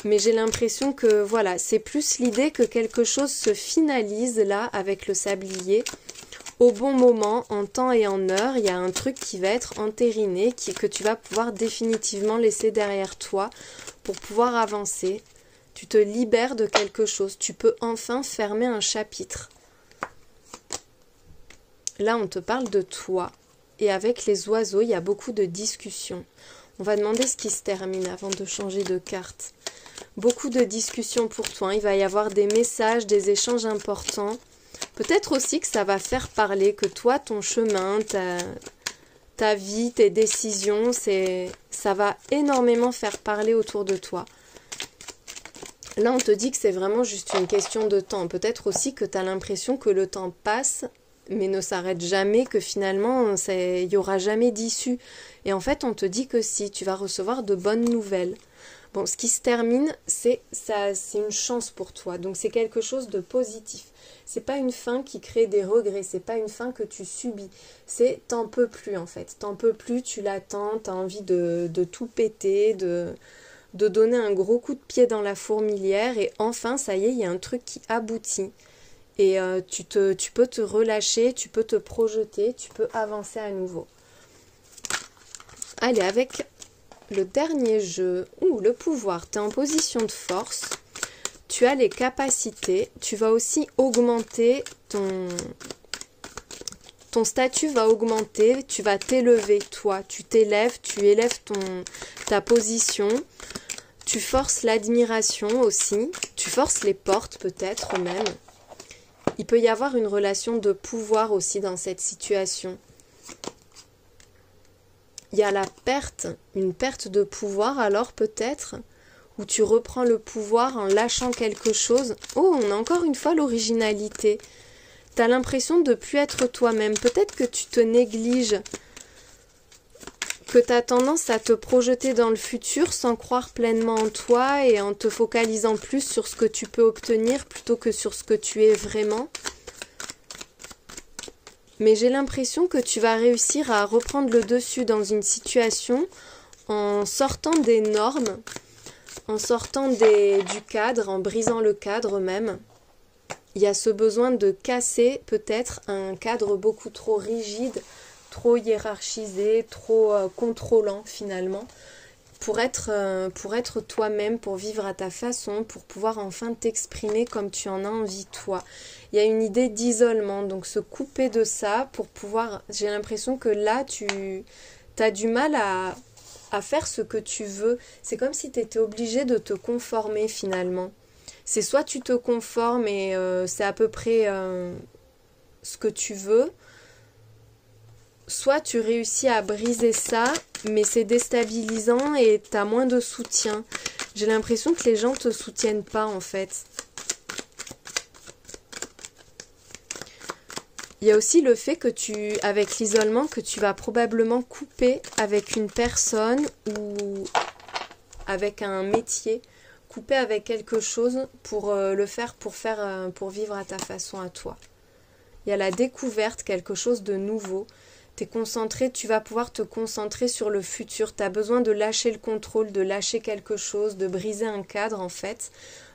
S1: Mais j'ai l'impression que, voilà, c'est plus l'idée que quelque chose se finalise là, avec le sablier. Au bon moment, en temps et en heure, il y a un truc qui va être entériné, que tu vas pouvoir définitivement laisser derrière toi pour pouvoir avancer. Tu te libères de quelque chose. Tu peux enfin fermer un chapitre. Là, on te parle de toi. Et avec les oiseaux, il y a beaucoup de discussions. On va demander ce qui se termine avant de changer de carte. Beaucoup de discussions pour toi. Il va y avoir des messages, des échanges importants. Peut-être aussi que ça va faire parler, que toi, ton chemin, ta vie, tes décisions, ça va énormément faire parler autour de toi. Là, on te dit que c'est vraiment juste une question de temps. Peut-être aussi que tu as l'impression que le temps passe, mais ne s'arrête jamais, que finalement, il n'y aura jamais d'issue. Et en fait, on te dit que si, tu vas recevoir de bonnes nouvelles. Bon, ce qui se termine, c'est une chance pour toi. Donc, c'est quelque chose de positif. C'est pas une fin qui crée des regrets. C'est pas une fin que tu subis. C'est t'en peux plus, en fait. T'en peux plus, tu l'attends, t'as envie de tout péter, de donner un gros coup de pied dans la fourmilière. Et enfin, ça y est, il y a un truc qui aboutit. Et tu peux te relâcher, tu peux te projeter, tu peux avancer à nouveau. Allez, avec le dernier jeu, le pouvoir, tu es en position de force, tu as les capacités, tu vas aussi augmenter ton statut va augmenter, tu vas t'élever, toi, tu t'élèves, tu élèves ta position, tu forces l'admiration aussi, tu forces les portes peut-être même. Il peut y avoir une relation de pouvoir aussi dans cette situation. Il y a une perte de pouvoir alors peut-être, où tu reprends le pouvoir en lâchant quelque chose. Oh, on a encore une fois l'originalité. Tu as l'impression de ne plus être toi-même. Peut-être que tu te négliges, que tu as tendance à te projeter dans le futur sans croire pleinement en toi et en te focalisant plus sur ce que tu peux obtenir plutôt que sur ce que tu es vraiment. Mais j'ai l'impression que tu vas réussir à reprendre le dessus dans une situation en sortant des normes, en sortant du cadre, en brisant le cadre même. Il y a ce besoin de casser peut-être un cadre beaucoup trop rigide, trop hiérarchisé, trop contrôlant finalement, pour être toi-même, pour vivre à ta façon, pour pouvoir enfin t'exprimer comme tu en as envie toi. Il y a une idée d'isolement, donc se couper de ça pour pouvoir... J'ai l'impression que là, tu as du mal à faire ce que tu veux. C'est comme si tu étais obligé de te conformer finalement. C'est soit tu te conformes et c'est à peu près ce que tu veux, soit tu réussis à briser ça, mais c'est déstabilisant et tu as moins de soutien. J'ai l'impression que les gens ne te soutiennent pas en fait. Il y a aussi le fait que avec l'isolement, que tu vas probablement couper avec une personne ou avec un métier, couper avec quelque chose pour pour vivre à ta façon à toi. Il y a la découverte, quelque chose de nouveau. T'es concentré, tu vas pouvoir te concentrer sur le futur. Tu as besoin de lâcher le contrôle, de lâcher quelque chose, de briser un cadre en fait,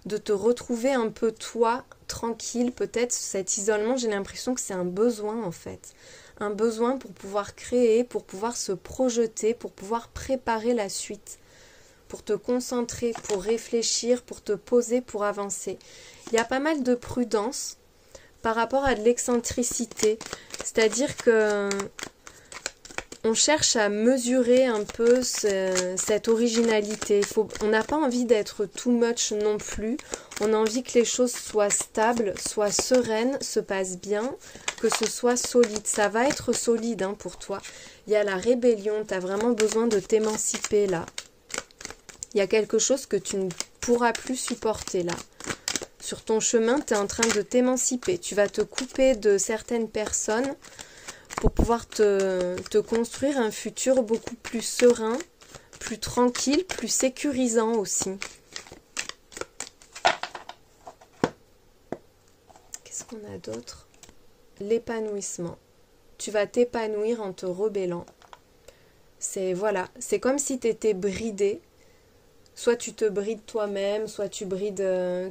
S1: de te retrouver un peu toi, tranquille. Peut-être cet isolement, j'ai l'impression que c'est un besoin en fait. Un besoin pour pouvoir créer, pour pouvoir se projeter, pour pouvoir préparer la suite. Pour te concentrer, pour réfléchir, pour te poser, pour avancer. Il y a pas mal de prudence par rapport à de l'excentricité. C'est-à-dire que on cherche à mesurer un peu cette originalité. On n'a pas envie d'être too much non plus. On a envie que les choses soient stables, soient sereines, se passent bien, que ce soit solide. Ça va être solide pour toi. Il y a la rébellion, tu as vraiment besoin de t'émanciper là. Il y a quelque chose que tu ne pourras plus supporter là. Sur ton chemin, tu es en train de t'émanciper. Tu vas te couper de certaines personnes pour pouvoir te construire un futur beaucoup plus serein, plus tranquille, plus sécurisant aussi. Qu'est-ce qu'on a d'autre? L'épanouissement. Tu vas t'épanouir en te rebellant. C'est comme si tu étais bridé. Soit tu te brides toi-même, soit tu brides...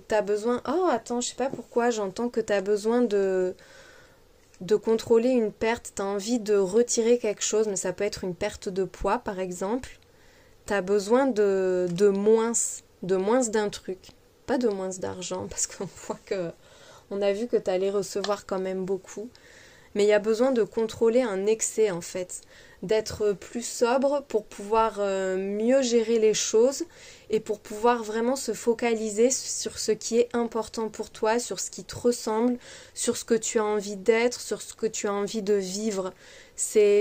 S1: t'as besoin... Oh, attends, je sais pas pourquoi, j'entends que t'as besoin de contrôler une perte. T'as envie de retirer quelque chose, mais ça peut être une perte de poids, par exemple. T'as besoin de moins d'un truc. pas de moins d'argent parce qu'on voit que on a vu que tu allais recevoir quand même beaucoup. Mais il y a besoin de contrôler un excès en fait, d'être plus sobre pour pouvoir mieux gérer les choses et pour pouvoir vraiment se focaliser sur ce qui est important pour toi, sur ce qui te ressemble, sur ce que tu as envie d'être, sur ce que tu as envie de vivre.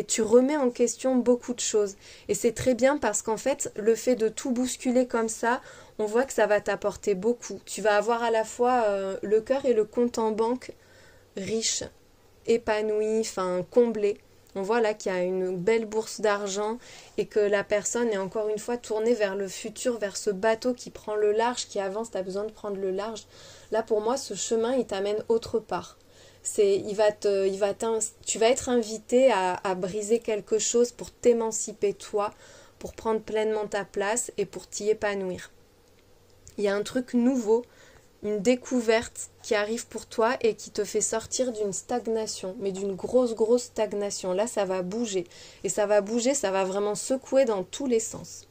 S1: Tu remets en question beaucoup de choses et c'est très bien parce qu'en fait le fait de tout bousculer comme ça, on voit que ça va t'apporter beaucoup. Tu vas avoir à la fois le cœur et le compte en banque riche, épanoui, enfin comblé. On voit là qu'il y a une belle bourse d'argent et que la personne est encore une fois tournée vers le futur, vers ce bateau qui prend le large, qui avance, tu as besoin de prendre le large. Là pour moi ce chemin il t'amène autre part. Tu vas être invité à briser quelque chose pour t'émanciper toi, pour prendre pleinement ta place et pour t'y épanouir. Il y a un truc nouveau, une découverte qui arrive pour toi et qui te fait sortir d'une stagnation, mais d'une grosse stagnation. Là, ça va bouger. Et ça va bouger, ça va vraiment secouer dans tous les sens.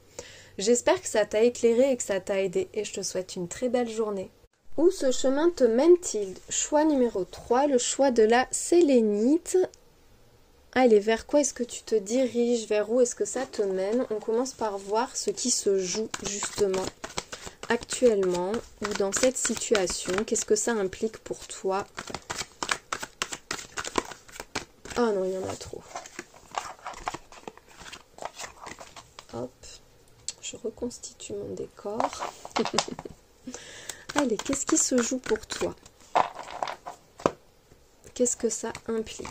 S1: J'espère que ça t'a éclairé et que ça t'a aidé. Et je te souhaite une très belle journée. Où ce chemin te mène-t-il? Choix numéro 3, le choix de la sélénite. Allez, vers quoi est-ce que tu te diriges? Vers où est-ce que ça te mène? On commence par voir ce qui se joue justement actuellement ou dans cette situation. Qu'est-ce que ça implique pour toi? Oh non, il y en a trop. Hop, je reconstitue mon décor. Allez, qu'est-ce qui se joue pour toi? Qu'est-ce que ça implique?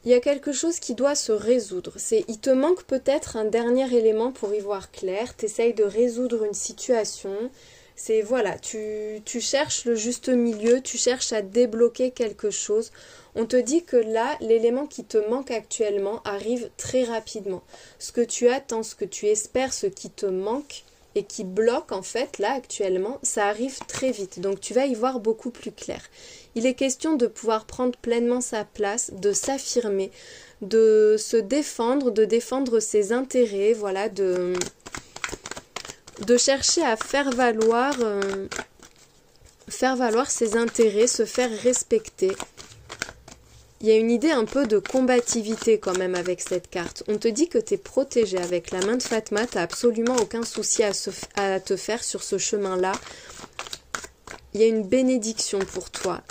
S1: Il y a quelque chose qui doit se résoudre. Il te manque peut-être un dernier élément pour y voir clair. Tu essayes de résoudre une situation. Voilà, tu cherches le juste milieu, tu cherches à débloquer quelque chose. On te dit que là, l'élément qui te manque actuellement arrive très rapidement. Ce que tu attends, ce que tu espères, ce qui te manque et qui bloque en fait là actuellement, ça arrive très vite. Donc tu vas y voir beaucoup plus clair. Il est question de pouvoir prendre pleinement sa place, de s'affirmer, de se défendre, de défendre ses intérêts, voilà, de chercher à faire valoir ses intérêts, se faire respecter. Il y a une idée un peu de combativité quand même avec cette carte. On te dit que tu es protégé avec la main de Fatma, tu n'as absolument aucun souci à te faire sur ce chemin-là. Il y a une bénédiction pour toi.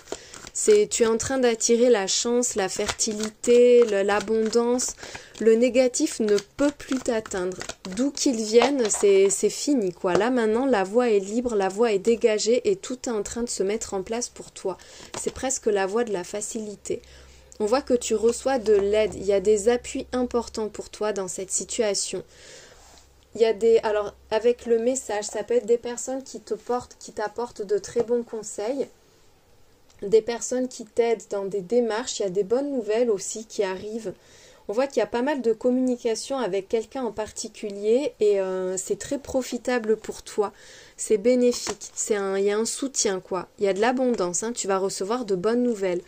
S1: Tu es en train d'attirer la chance, la fertilité, l'abondance. Le négatif ne peut plus t'atteindre. D'où qu'il vienne, c'est fini quoi. Là maintenant, la voie est libre, la voie est dégagée et tout est en train de se mettre en place pour toi. C'est presque la voie de la facilité. On voit que tu reçois de l'aide. Il y a des appuis importants pour toi dans cette situation. Alors, avec le message, ça peut être des personnes qui t'apportent de très bons conseils. Des personnes qui t'aident dans des démarches. Il y a des bonnes nouvelles aussi qui arrivent. On voit qu'il y a pas mal de communication avec quelqu'un en particulier et c'est très profitable pour toi. C'est bénéfique. Il y a un soutien quoi. Il y a de l'abondance. Tu vas recevoir de bonnes nouvelles.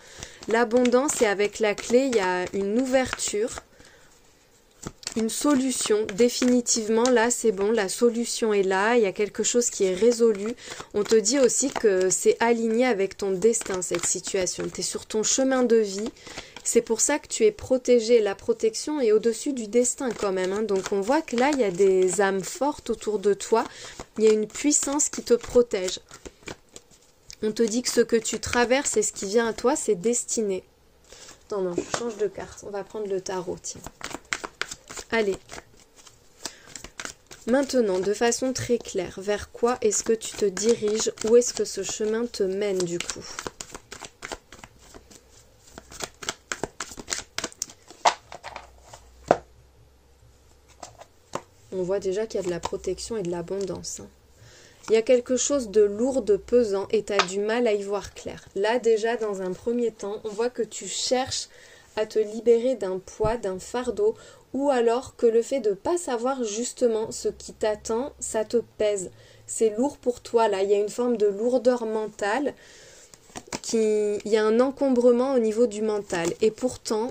S1: L'abondance et avec la clé, il y a une ouverture, une solution. Définitivement, là, c'est bon. La solution est là. Il y a quelque chose qui est résolu. On te dit aussi que c'est aligné avec ton destin, cette situation. Tu es sur ton chemin de vie. C'est pour ça que tu es protégé. La protection est au-dessus du destin quand même. Donc on voit que là, il y a des âmes fortes autour de toi. Il y a une puissance qui te protège. On te dit que ce que tu traverses et ce qui vient à toi, c'est destiné. Non, je change de carte. On va prendre le tarot, tiens. Allez. Maintenant, de façon très claire, vers quoi est-ce que tu te diriges? Où est-ce que ce chemin te mène du coup? On voit déjà qu'il y a de la protection et de l'abondance. Il y a quelque chose de lourd, de pesant et tu as du mal à y voir clair. Là déjà, dans un premier temps, on voit que tu cherches à te libérer d'un poids, d'un fardeau ou alors que le fait de ne pas savoir justement ce qui t'attend, ça te pèse. C'est lourd pour toi là, il y a une forme de lourdeur mentale, il y a un encombrement au niveau du mental et pourtant...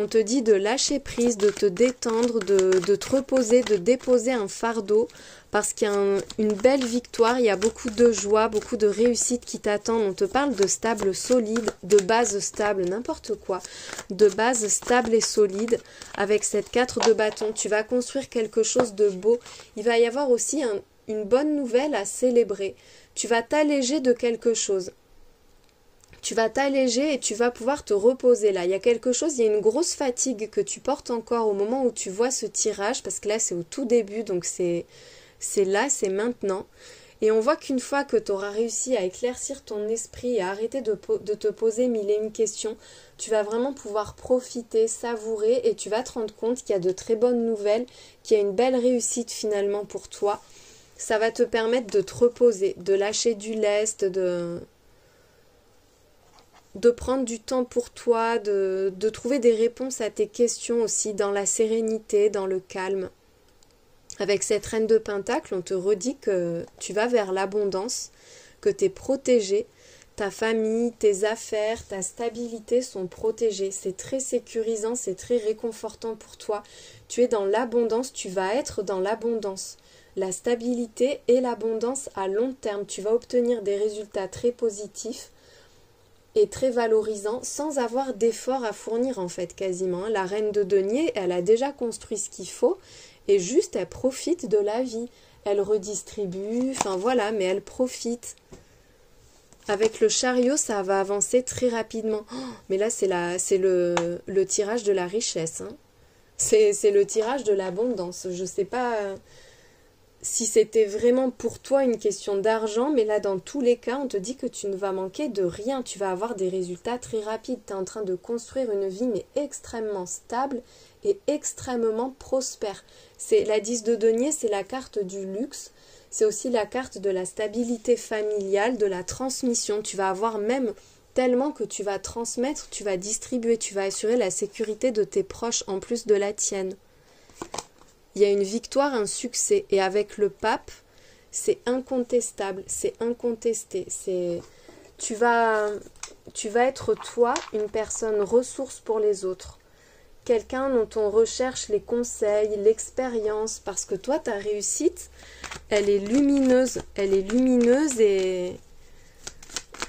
S1: On te dit de lâcher prise, de te détendre, de te reposer, de déposer un fardeau parce qu'il y a une belle victoire, il y a beaucoup de joie, beaucoup de réussite qui t'attendent. On te parle de stable solide, de base stable, n'importe quoi, de base stable et solide avec cette 4 de bâton. Tu vas construire quelque chose de beau. Il va y avoir aussi une bonne nouvelle à célébrer. Tu vas t'alléger de quelque chose. Tu vas t'alléger et tu vas pouvoir te reposer là. Il y a quelque chose, il y a une grosse fatigue que tu portes encore au moment où tu vois ce tirage, parce que là c'est au tout début, donc c'est là, c'est maintenant. Et on voit qu'une fois que tu auras réussi à éclaircir ton esprit et à arrêter de te poser mille et une questions, tu vas vraiment pouvoir profiter, savourer et tu vas te rendre compte qu'il y a de très bonnes nouvelles, qu'il y a une belle réussite finalement pour toi. Ça va te permettre de te reposer, de lâcher du lest, de prendre du temps pour toi, de trouver des réponses à tes questions aussi dans la sérénité, dans le calme. Avec cette reine de Pentacle, on te redit que tu vas vers l'abondance, que tu es protégé, ta famille, tes affaires, ta stabilité sont protégées. C'est très sécurisant, c'est très réconfortant pour toi. Tu es dans l'abondance, tu vas être dans l'abondance. La stabilité et l'abondance à long terme. Tu vas obtenir des résultats très positifs et très valorisants sans avoir d'efforts à fournir en fait quasiment. La reine de denier, elle a déjà construit ce qu'il faut. Et juste, elle profite de la vie. Elle redistribue, enfin voilà, mais elle profite. Avec le chariot, ça va avancer très rapidement. Oh, mais là, c'est le tirage de la richesse. Hein. C'est le tirage de l'abondance. Je ne sais pas si c'était vraiment pour toi une question d'argent, mais là, dans tous les cas, on te dit que tu ne vas manquer de rien. Tu vas avoir des résultats très rapides. Tu es en train de construire une vie, mais extrêmement stable et extrêmement prospère. La 10 de denier, c'est la carte du luxe. C'est aussi la carte de la stabilité familiale, de la transmission. Tu vas avoir même tellement que tu vas transmettre, tu vas distribuer, tu vas assurer la sécurité de tes proches en plus de la tienne. Il y a une victoire, un succès. Et avec le pape, c'est incontestable, c'est incontesté. Tu vas être toi, une personne ressource pour les autres. Quelqu'un dont on recherche les conseils, l'expérience, parce que toi, ta réussite, elle est lumineuse et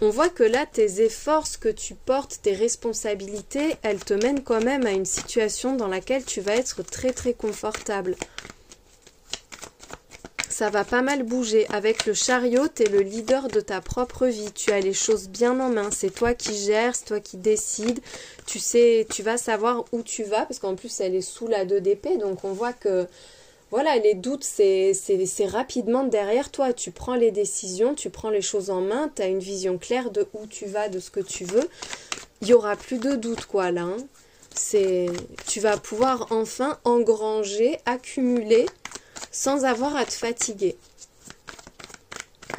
S1: on voit que là, tes efforts, ce que tu portes, tes responsabilités, elles te mènent quand même à une situation dans laquelle tu vas être très très confortable. Ça va pas mal bouger. Avec le chariot, tu es le leader de ta propre vie. Tu as les choses bien en main. C'est toi qui gères, c'est toi qui décides. Tu sais, tu vas savoir où tu vas, parce qu'en plus, elle est sous la 2 d'épée. Donc, on voit que, voilà, les doutes, c'est rapidement derrière toi. Tu prends les décisions, tu prends les choses en main. Tu as une vision claire de où tu vas, de ce que tu veux. Il n'y aura plus de doute, quoi, là. Hein. Tu vas pouvoir enfin engranger, accumuler, sans avoir à te fatiguer.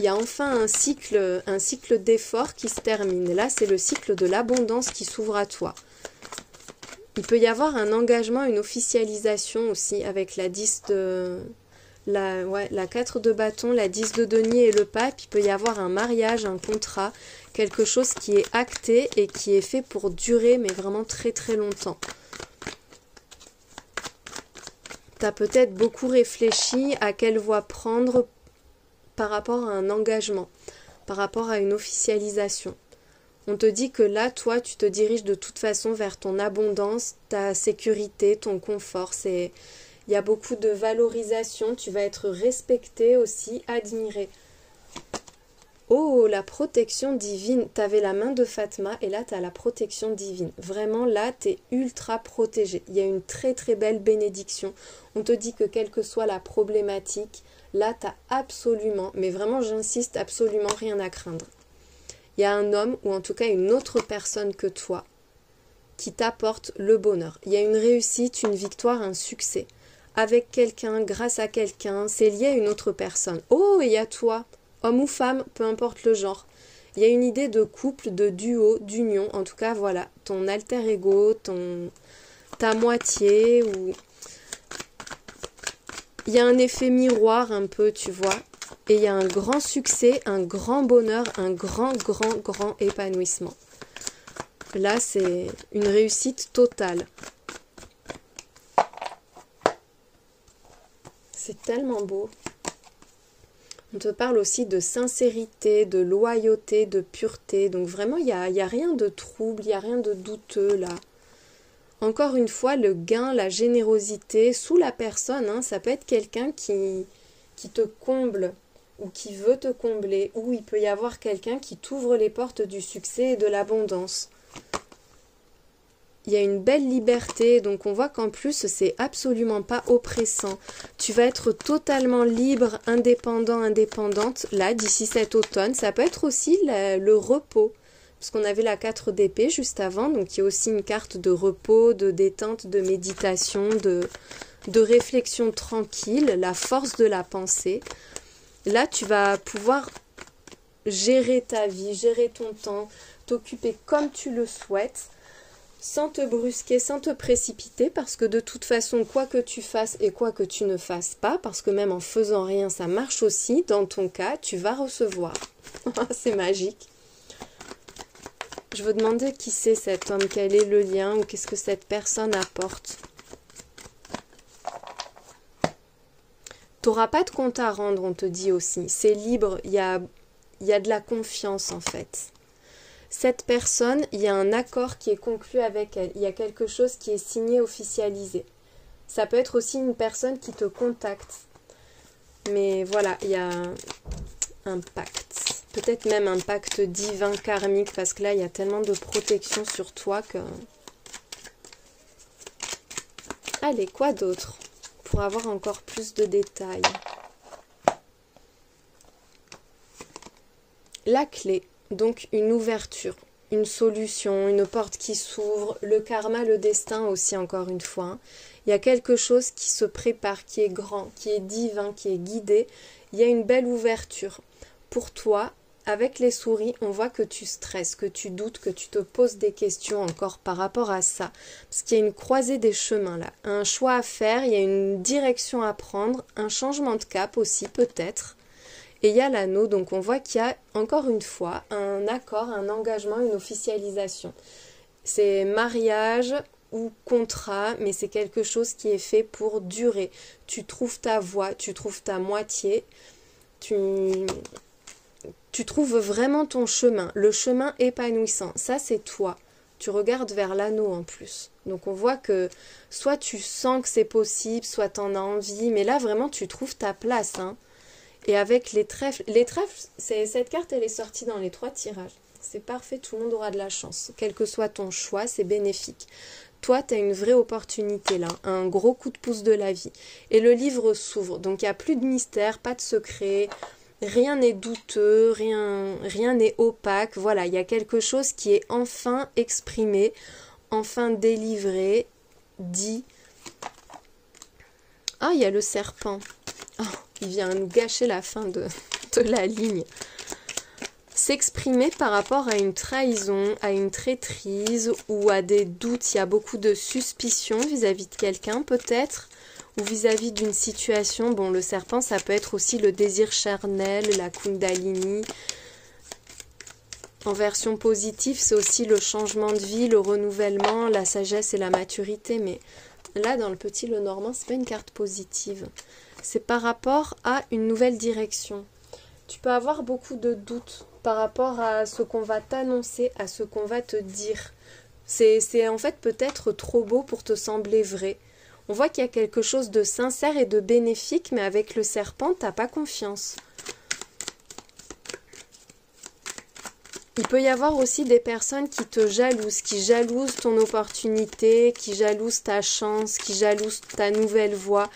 S1: Il y a enfin un cycle d'efforts qui se termine. Là, c'est le cycle de l'abondance qui s'ouvre à toi. Il peut y avoir un engagement, une officialisation aussi avec la 10 de... la 4 de bâton, la 10 de denier et le pape. Il peut y avoir un mariage, un contrat, quelque chose qui est acté et qui est fait pour durer, mais vraiment très très longtemps. Tu as peut-être beaucoup réfléchi à quelle voie prendre par rapport à un engagement, par rapport à une officialisation. On te dit que là, toi, tu te diriges de toute façon vers ton abondance, ta sécurité, ton confort. Il y a beaucoup de valorisation, tu vas être respecté aussi, admiré. Oh, la protection divine. Tu avais la main de Fatma et là, tu as la protection divine. Vraiment, là, tu es ultra protégé. Il y a une très très belle bénédiction. On te dit que quelle que soit la problématique, là, tu as absolument, mais vraiment, j'insiste, absolument rien à craindre. Il y a un homme, ou en tout cas une autre personne que toi, qui t'apporte le bonheur. Il y a une réussite, une victoire, un succès. Avec quelqu'un, grâce à quelqu'un, c'est lié à une autre personne. Oh, et il y a toi, homme ou femme, peu importe le genre. Il y a une idée de couple, de duo, d'union. En tout cas, voilà, ton alter ego, ta moitié. Ou... il y a un effet miroir un peu, tu vois. Et il y a un grand succès, un grand bonheur, un grand épanouissement. Là, c'est une réussite totale. tellement beau. On te parle aussi de sincérité, de loyauté, de pureté. Donc vraiment, il y a rien de trouble, il n'y a rien de douteux là. Encore une fois, le gain, la générosité sous la personne, hein, ça peut être quelqu'un qui te comble ou qui veut te combler, ou il peut y avoir quelqu'un qui t'ouvre les portes du succès et de l'abondance. Il y a une belle liberté, donc on voit qu'en plus, c'est absolument pas oppressant. Tu vas être totalement libre, indépendant, indépendante, là, d'ici cet automne. Ça peut être aussi le repos, parce qu'on avait la 4 d'épée juste avant, donc il y a aussi une carte de repos, de détente, de méditation, de réflexion tranquille, la force de la pensée. Là, tu vas pouvoir gérer ta vie, gérer ton temps, t'occuper comme tu le souhaites, sans te brusquer, sans te précipiter, parce que de toute façon, quoi que tu fasses et quoi que tu ne fasses pas, parce que même en faisant rien, ça marche aussi, dans ton cas, tu vas recevoir. C'est magique. Je veux demander qui c'est cet homme, quel est le lien, ou qu'est-ce que cette personne apporte. Tu n'auras pas de compte à rendre, on te dit aussi. C'est libre, il y a de la confiance en fait. Cette personne, il y a un accord qui est conclu avec elle. Il y a quelque chose qui est signé, officialisé. Ça peut être aussi une personne qui te contacte. Mais voilà, il y a un pacte. Peut-être même un pacte divin, karmique, parce que là, il y a tellement de protection sur toi que... Allez, quoi d'autre ? Pour avoir encore plus de détails. La clé, donc une ouverture, une solution, une porte qui s'ouvre, le karma, le destin aussi encore une fois. Hein. Il y a quelque chose qui se prépare, qui est grand, qui est divin, qui est guidé. Il y a une belle ouverture. Pour toi, avec les souris, on voit que tu stresses, que tu doutes, que tu te poses des questions encore par rapport à ça. Parce qu'il y a une croisée des chemins là, un choix à faire, il y a une direction à prendre, un changement de cap aussi peut-être. Et il y a l'anneau, donc on voit qu'il y a encore une fois un accord, un engagement, une officialisation. C'est mariage ou contrat, mais c'est quelque chose qui est fait pour durer. Tu trouves ta voie, tu trouves ta moitié, tu trouves vraiment ton chemin, le chemin épanouissant. Ça, c'est toi. Tu regardes vers l'anneau en plus. Donc, on voit que soit tu sens que c'est possible, soit tu en as envie. Mais là, vraiment, tu trouves ta place. Hein. Et avec les trèfles, cette carte, elle est sortie dans les 3 tirages. C'est parfait, tout le monde aura de la chance. Quel que soit ton choix, c'est bénéfique. Toi, tu as une vraie opportunité là, un gros coup de pouce de la vie. Et le livre s'ouvre. Donc, il n'y a plus de mystère, pas de secret. Rien n'est douteux, rien n'est opaque. Voilà, il y a quelque chose qui est enfin exprimé, enfin délivré, dit. Ah, il y a le serpent. Oh, il vient nous gâcher la fin de la ligne. S'exprimer par rapport à une trahison, à une traîtrise ou à des doutes. Il y a beaucoup de suspicion vis-à-vis de quelqu'un peut-être. Ou vis-à-vis d'une situation, bon, le serpent, ça peut être aussi le désir charnel, la kundalini. En version positive, c'est aussi le changement de vie, le renouvellement, la sagesse et la maturité. Mais là, dans le petit Lenormand, c'est pas une carte positive. C'est par rapport à une nouvelle direction. Tu peux avoir beaucoup de doutes par rapport à ce qu'on va t'annoncer, à ce qu'on va te dire. C'est en fait peut-être trop beau pour te sembler vrai. On voit qu'il y a quelque chose de sincère et de bénéfique, mais avec le serpent, tu n'as pas confiance. Il peut y avoir aussi des personnes qui te jalousent, qui jalousent ton opportunité, qui jalousent ta chance, qui jalousent ta nouvelle voie.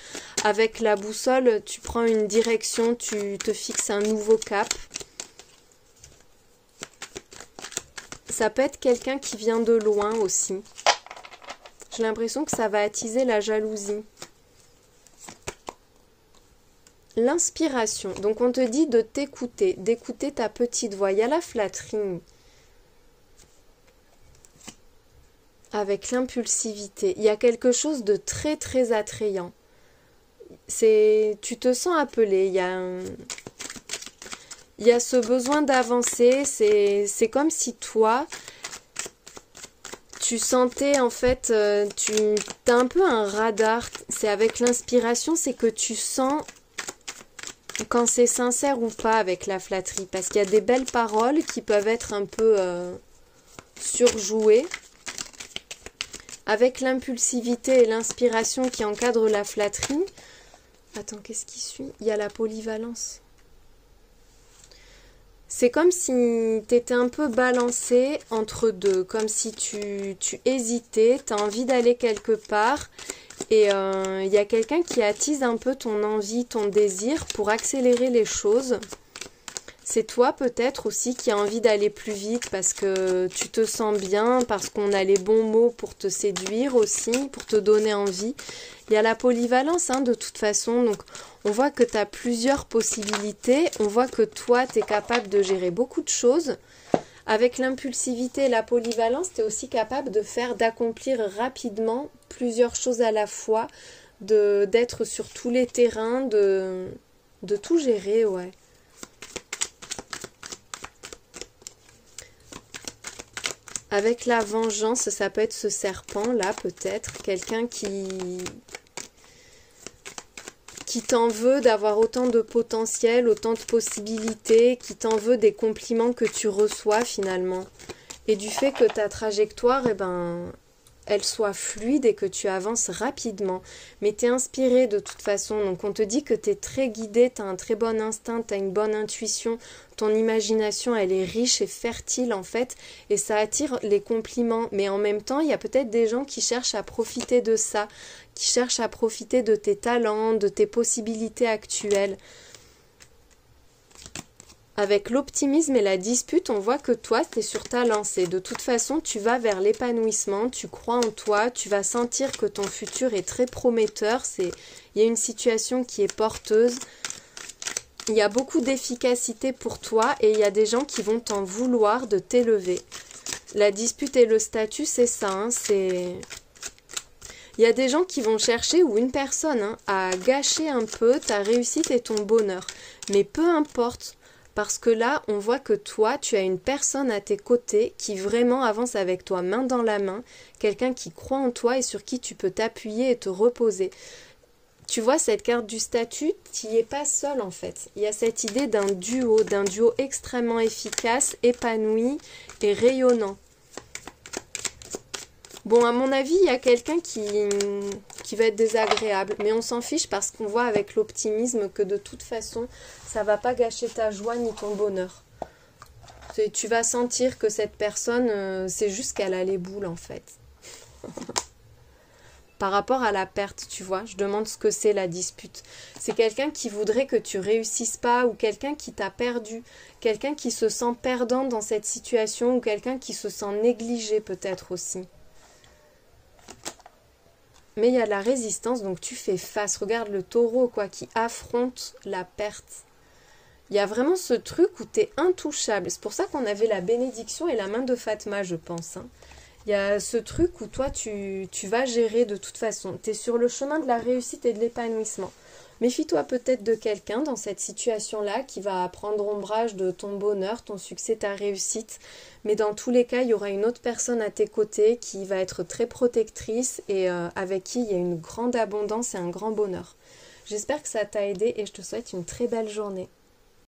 S1: Avec la boussole, tu prends une direction, tu te fixes un nouveau cap. Ça peut être quelqu'un qui vient de loin aussi. J'ai l'impression que ça va attiser la jalousie. L'inspiration. Donc on te dit de t'écouter, d'écouter ta petite voix. Il y a la flatterie. Avec l'impulsivité. Il y a quelque chose de très très attrayant. Tu te sens appelé. Il y a ce besoin d'avancer. C'est comme si toi... Tu sentais en fait, tu as un peu un radar, c'est avec l'inspiration, c'est que tu sens quand c'est sincère ou pas avec la flatterie. Parce qu'il y a des belles paroles qui peuvent être un peu surjouées. Avec l'impulsivité et l'inspiration qui encadrent la flatterie. Attends, qu'est-ce qui suit? Il y a la polyvalence. C'est comme si tu étais un peu balancé entre deux, comme si tu hésitais, tu as envie d'aller quelque part et il y a quelqu'un qui attise un peu ton envie, ton désir pour accélérer les choses. C'est toi peut-être aussi qui as envie d'aller plus vite parce que tu te sens bien, parce qu'on a les bons mots pour te séduire aussi, pour te donner envie. Il y a la polyvalence de toute façon, donc on voit que tu as plusieurs possibilités, on voit que toi tu es capable de gérer beaucoup de choses. Avec l'impulsivité et la polyvalence, tu es aussi capable d'accomplir rapidement plusieurs choses à la fois, d'être sur tous les terrains, de tout gérer, ouais. Avec la vengeance, ça peut être ce serpent là, peut-être. Quelqu'un qui t'en veut d'avoir autant de potentiel, autant de possibilités, qui t'en veut des compliments que tu reçois finalement. Et du fait que ta trajectoire, elle soit fluide et que tu avances rapidement. Mais tu es inspiré de toute façon. Donc on te dit que tu es très guidé, tu as un très bon instinct, tu as une bonne intuition. Ton imagination, elle est riche et fertile en fait. Et ça attire les compliments. Mais en même temps, il y a peut-être des gens qui cherchent à profiter de ça, qui cherchent à profiter de tes talents, de tes possibilités actuelles. Avec l'optimisme et la dispute, on voit que toi, tu es sur ta lancée. De toute façon, tu vas vers l'épanouissement, tu crois en toi, tu vas sentir que ton futur est très prometteur. Il y a une situation qui est porteuse. Il y a beaucoup d'efficacité pour toi et il y a des gens qui vont t'en vouloir de t'élever. La dispute et le statut, c'est ça. Il y a des gens qui vont chercher, ou une personne, à gâcher un peu ta réussite et ton bonheur. Mais peu importe. Parce que là, on voit que toi, tu as une personne à tes côtés qui vraiment avance avec toi main dans la main, quelqu'un qui croit en toi et sur qui tu peux t'appuyer et te reposer. Tu vois, cette carte du statut, tu n'y es pas seul en fait. Il y a cette idée d'un duo extrêmement efficace, épanoui et rayonnant. Bon, à mon avis, il y a quelqu'un qui va être désagréable, mais on s'en fiche parce qu'on voit avec l'optimisme que de toute façon, ça va pas gâcher ta joie ni ton bonheur. Tu vas sentir que cette personne, c'est juste qu'elle a les boules en fait. Par rapport à la perte, tu vois, je demande ce que c'est la dispute. C'est quelqu'un qui voudrait que tu réussisses pas ou quelqu'un qui t'a perdu, quelqu'un qui se sent perdant dans cette situation ou quelqu'un qui se sent négligé peut-être aussi. Mais il y a de la résistance, donc tu fais face. Regarde le taureau, quoi, qui affronte la perte. Il y a vraiment ce truc où tu es intouchable. C'est pour ça qu'on avait la bénédiction et la main de Fatma, je pense. Il y a ce truc où toi, tu vas gérer de toute façon. Tu es sur le chemin de la réussite et de l'épanouissement. Méfie-toi peut-être de quelqu'un dans cette situation-là qui va prendre ombrage de ton bonheur, ton succès, ta réussite. Mais dans tous les cas, il y aura une autre personne à tes côtés qui va être très protectrice et avec qui il y a une grande abondance et un grand bonheur. J'espère que ça t'a aidé et je te souhaite une très belle journée.